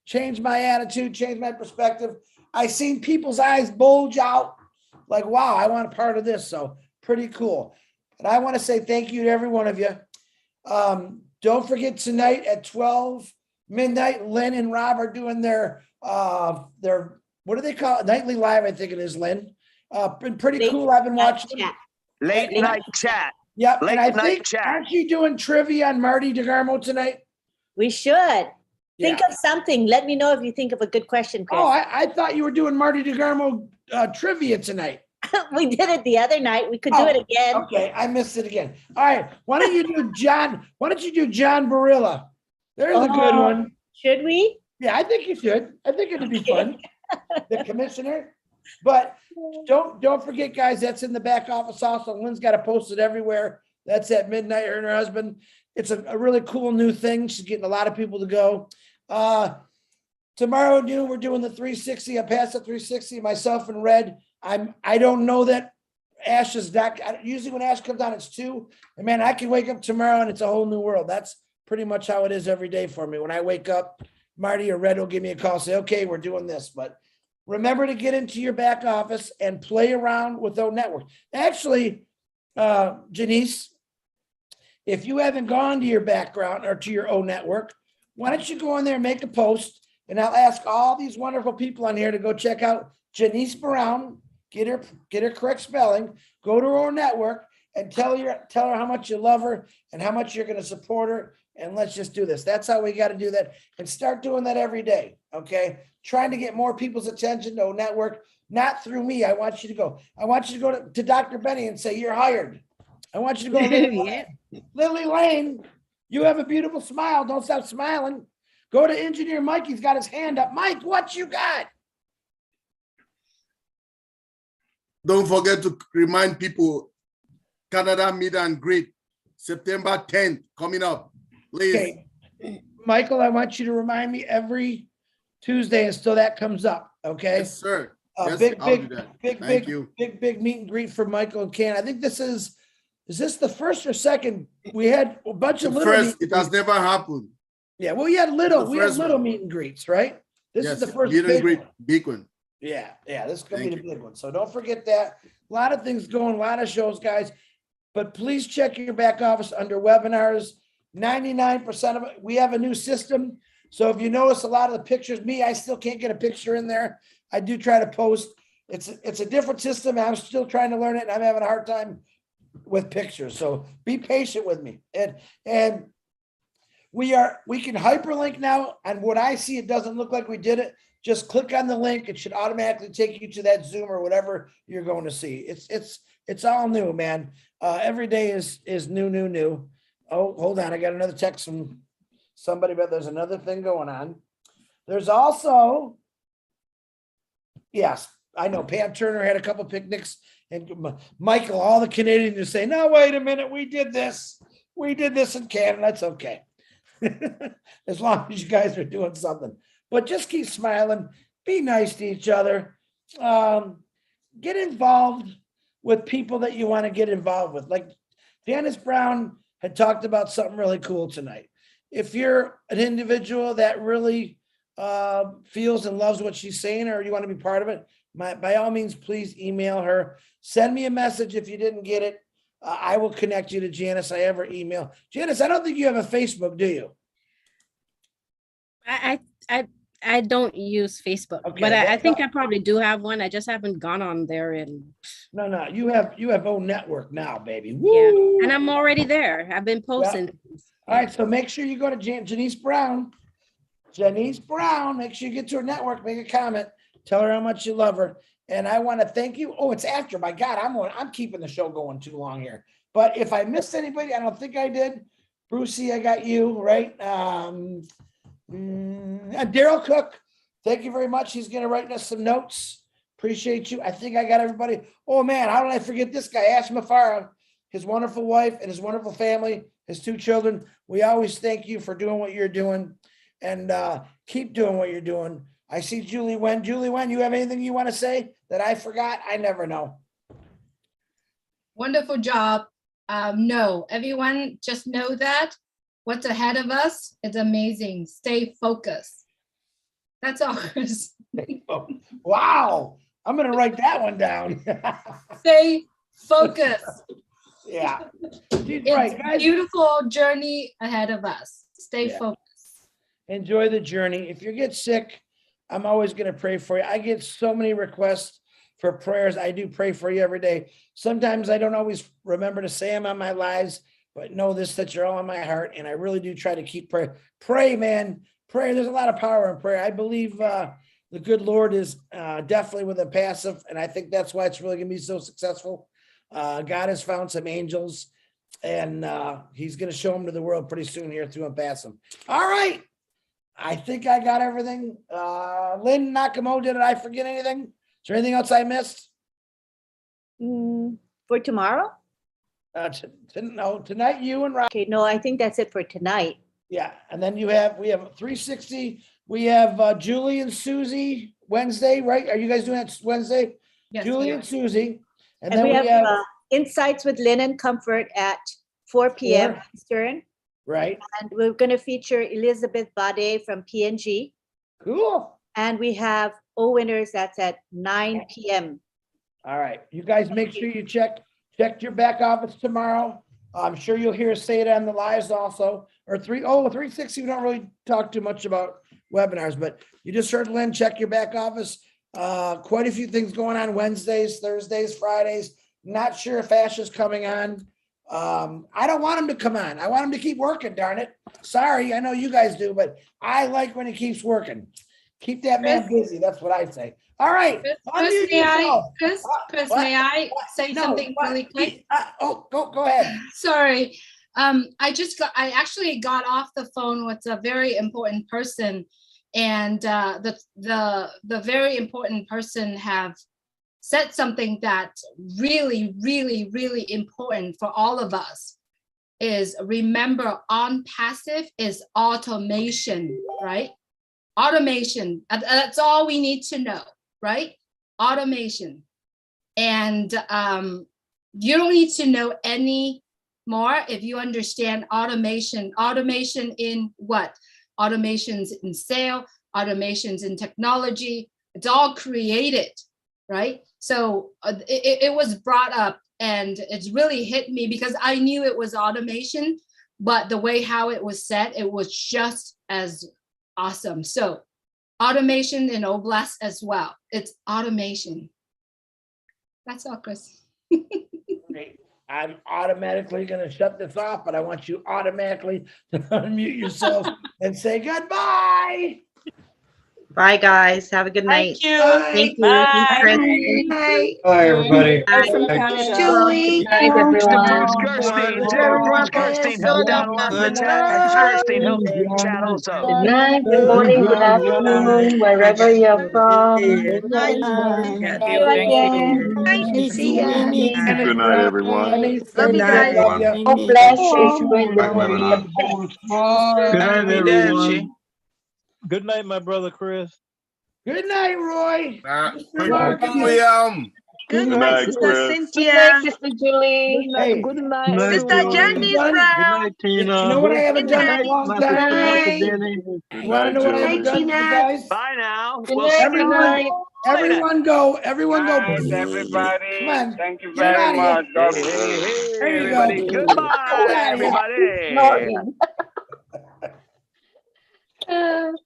Change my attitude, change my perspective. I seen people's eyes bulge out like, wow, I want a part of this. So pretty cool. And I want to say thank you to every one of you. Don't forget tonight at 12 midnight, Lynn and Rob are doing their what do they call it? Nightly Live, I think it is, Lynn. Been pretty cool. I've been watching. Late night chat. Yep. Late And I night think, chat. aren't you doing trivia on Marty DeGarmo tonight? We should. Think Yeah. of something. Let me know if you think of a good question, Chris. Oh, I thought you were doing Marty DeGarmo trivia tonight. We did it the other night. We could do it again. Okay, I missed it again. All right. Why don't you do John Barilla? There's a good one. Should we? Yeah, I think you should. I think it'd be fun. The commissioner. But don't forget, guys, that's in the back office also. Lynn's got to post it everywhere. That's at midnight, her and her husband. It's a really cool new thing. She's getting a lot of people to go. Tomorrow noon, we're doing the 360. I passed the 360, myself and Red. I don't know that Ash is not. Usually when Ash comes on, it's 2. And man, I can wake up tomorrow and it's a whole new world. That's pretty much how it is every day for me. When I wake up, Marty or Red will give me a call and say, okay, we're doing this. But remember to get into your back office and play around with O Network. Actually, Janice, if you haven't gone to your background or to your O Network, why don't you go in there and make a post? And I'll ask all these wonderful people on here to go check out Janice Brown, get her correct spelling, go to her network and tell her how much you love her and how much you're going to support her. And let's just do this. That's how we got to do that and start doing that every day. Okay. Trying to get more people's attention to O Network, not through me. I want you to go to Dr. Benny and say, you're hired. I want you to go to Lily Lane. You have a beautiful smile. Don't stop smiling. Go to Engineer Mike. He's got his hand up. Mike, what you got? Don't forget to remind people, Canada Meet and Greet, September 10th, coming up. Please. Okay. Michael, I want you to remind me every Tuesday until that comes up. Okay. Yes, sir. Yes, Big meet and greet for Michael and Ken. I think this is this the first or second? We had a bunch of little. First, it has never happened. Yeah, well, we had little meet and greets, right? This is the first big one. Yeah, this is gonna be the big one. So don't forget that. A lot of things going, a lot of shows, guys. But please check your back office under webinars. 99% of it. We have a new system. So if you notice a lot of the pictures, I still can't get a picture in there. I do try to post. It's a different system. I'm still trying to learn it, and I'm having a hard time with pictures. So be patient with me. And we can hyperlink now. And what I see, it doesn't look like we did it. Just click on the link. It should automatically take you to that Zoom or whatever you're going to see. It's all new, man. Every day is new. Oh, hold on. I got another text from somebody, but there's another thing going on. There's also, yes, I know Pam Turner had a couple picnics, and Michael, all the Canadians are saying, no, wait a minute. We did this in Canada. That's okay. As long as you guys are doing something, but just keep smiling, be nice to each other, get involved with people that you want to get involved with. Like Janice Brown had talked about something really cool tonight. If you're an individual that really feels and loves what she's saying, or you want to be part of it, by all means, please email her. Send me a message if you didn't get it. I will connect you to Janice. I ever email Janice. I don't think you have a Facebook, do you? I don't use Facebook, Okay, but I that's think all- I probably do have one. I just haven't gone on there and No, you have own network now, baby. yeah, Woo! and I'm already there. I've been posting. All right, so make sure you go to Janice Brown. Janice Brown, make sure you get to her network, make a comment, tell her how much you love her. And I want to thank you. Oh, it's after. My God, I'm keeping the show going too long here. But if I missed anybody, I don't think I did. Brucey, I got you, right? Daryl Cook, thank you very much. He's going to write us some notes. Appreciate you. I think I got everybody. Oh, man, how did I forget this guy? Ash Mufareh, his wonderful wife and his wonderful family, his 2 children. We always thank you for doing what you're doing, and keep doing what you're doing. I see Julie Wen. Julie Wen, you have anything you want to say that I forgot? I never know. Wonderful job. No, everyone just know that what's ahead of us is amazing. Stay focused. That's all, Chris. Wow. I'm going to write that one down. Stay focused. Yeah. It's right, guys. a beautiful journey ahead of us. Stay Yeah. focused. Enjoy the journey. If you get sick, I'm always going to pray for you. I get so many requests for prayers. I do pray for you every day. Sometimes I don't always remember to say them on my lives, but know this, that you're all in my heart. And I really do try to keep prayer. Pray, man. Pray. There's a lot of power in prayer. I believe the good Lord is definitely with ONPASSIVE. And I think that's why it's really going to be so successful. God has found some angels, and he's going to show them to the world pretty soon here through ONPASSIVE. All right. I think I got everything. Lynn Nakamoto, did I forget anything? Is there anything else I missed? For tomorrow? No, tonight you and Rob. Okay, no, I think that's it for tonight. Yeah, and then we have 360. We have Julie and Susie Wednesday, right? Are you guys doing that Wednesday? Yes, Julie we and are. Susie. And And then we have Insights with Lynn and Comfort at 4 p.m. 4. Eastern. Right. And we're going to feature Elizabeth Bade from PNG. Cool. And we have O Winners, that's at 9 p.m. All right, you guys make sure you check your back office tomorrow. I'm sure you'll hear us say it on the lives also, or 360. We don't really talk too much about webinars, but you just heard Lynn, check your back office. Quite a few things going on Wednesdays, Thursdays, Fridays. Not sure if Ash is coming on. I don't want him to come on. I want him to keep working, darn it. Sorry, I know you guys do, but I like when he keeps working. Keep that man busy. That's what I say. All right. Chris, may I say something really quick? Go ahead. Sorry. I actually got off the phone with a very important person, and the very important person have said something that really, really, really important for all of us is remember ONPASSIVE is automation, right? Automation, that's all we need to know, right? Automation. And you don't need to know any more if you understand automation. Automation in what? Automations in sale, automations in technology. It's all created, right? So it was brought up, and it's really hit me because I knew it was automation, but the way how it was said, it was just as awesome. So automation in Oblast as well. It's automation. That's all, Chris. Great. I'm automatically going to shut this off, but I want you automatically to unmute yourself and say goodbye. Bye, guys. Have a good night. Thank you. Bye. Chris. Bye, everybody. Julie. Bruce Gerstein. Bruce Gerstein helped out on the chat. Bruce Gerstein helped in the chat also. Good night, good morning, good afternoon, wherever you're from. Good night. See you again. See ya. Good night, everyone. Love you guys. God bless you. Going to be the best. Good night, Happy everyone. Good night, my brother Chris. Good night, Roy. William. Good Good night, night, Sister Chris. Good Cynthia. night, Sister Julie. Hey, Good night, you Sister know what I haven't Jenny's everyone. done? Good brown. night, You Tina. know what I haven't Good done in a night. long My time? sister, Dr. Night. Jenny. Good You want to night, know what I Julie. haven't done, you guys? Bye now. Good We'll night. see Good you Everyone, night. later. everyone go, everyone go. Night, Come everybody. on, Thank you get very out of here. much. Hey, God hey, bless. hey, There you go. everybody. Get Goodbye, out of here. everybody. Snorting.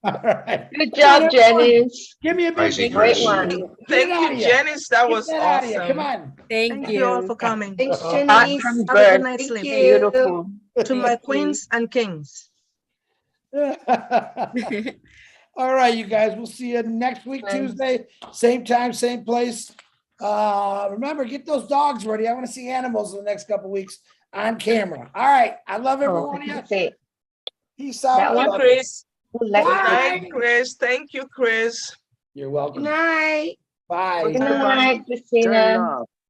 All right. Good Come on, job, everyone. Janice. Give me a big Amazing, Great Chris. one. Get it Thank out you, of here. Janice. That Get was that out of here. Come awesome. on. Thank Thank you all for you. coming. Thanks, Awesome Janice. bird. Have a good night's Thank sleep. you. Beautiful. To my Thank you. queens and kings. All right, you guys, we'll see you next week, Thanks. Tuesday, same time, same place. Remember, get those dogs ready. I want to see animals in the next couple weeks on camera. All right, I love every Oh, one of you. that's it. Peace out. That I was love you. Chris. Good Good night. night, Chris. Thank you, Chris. You're Good welcome. night. Bye. Good night, Turn it Christina. off.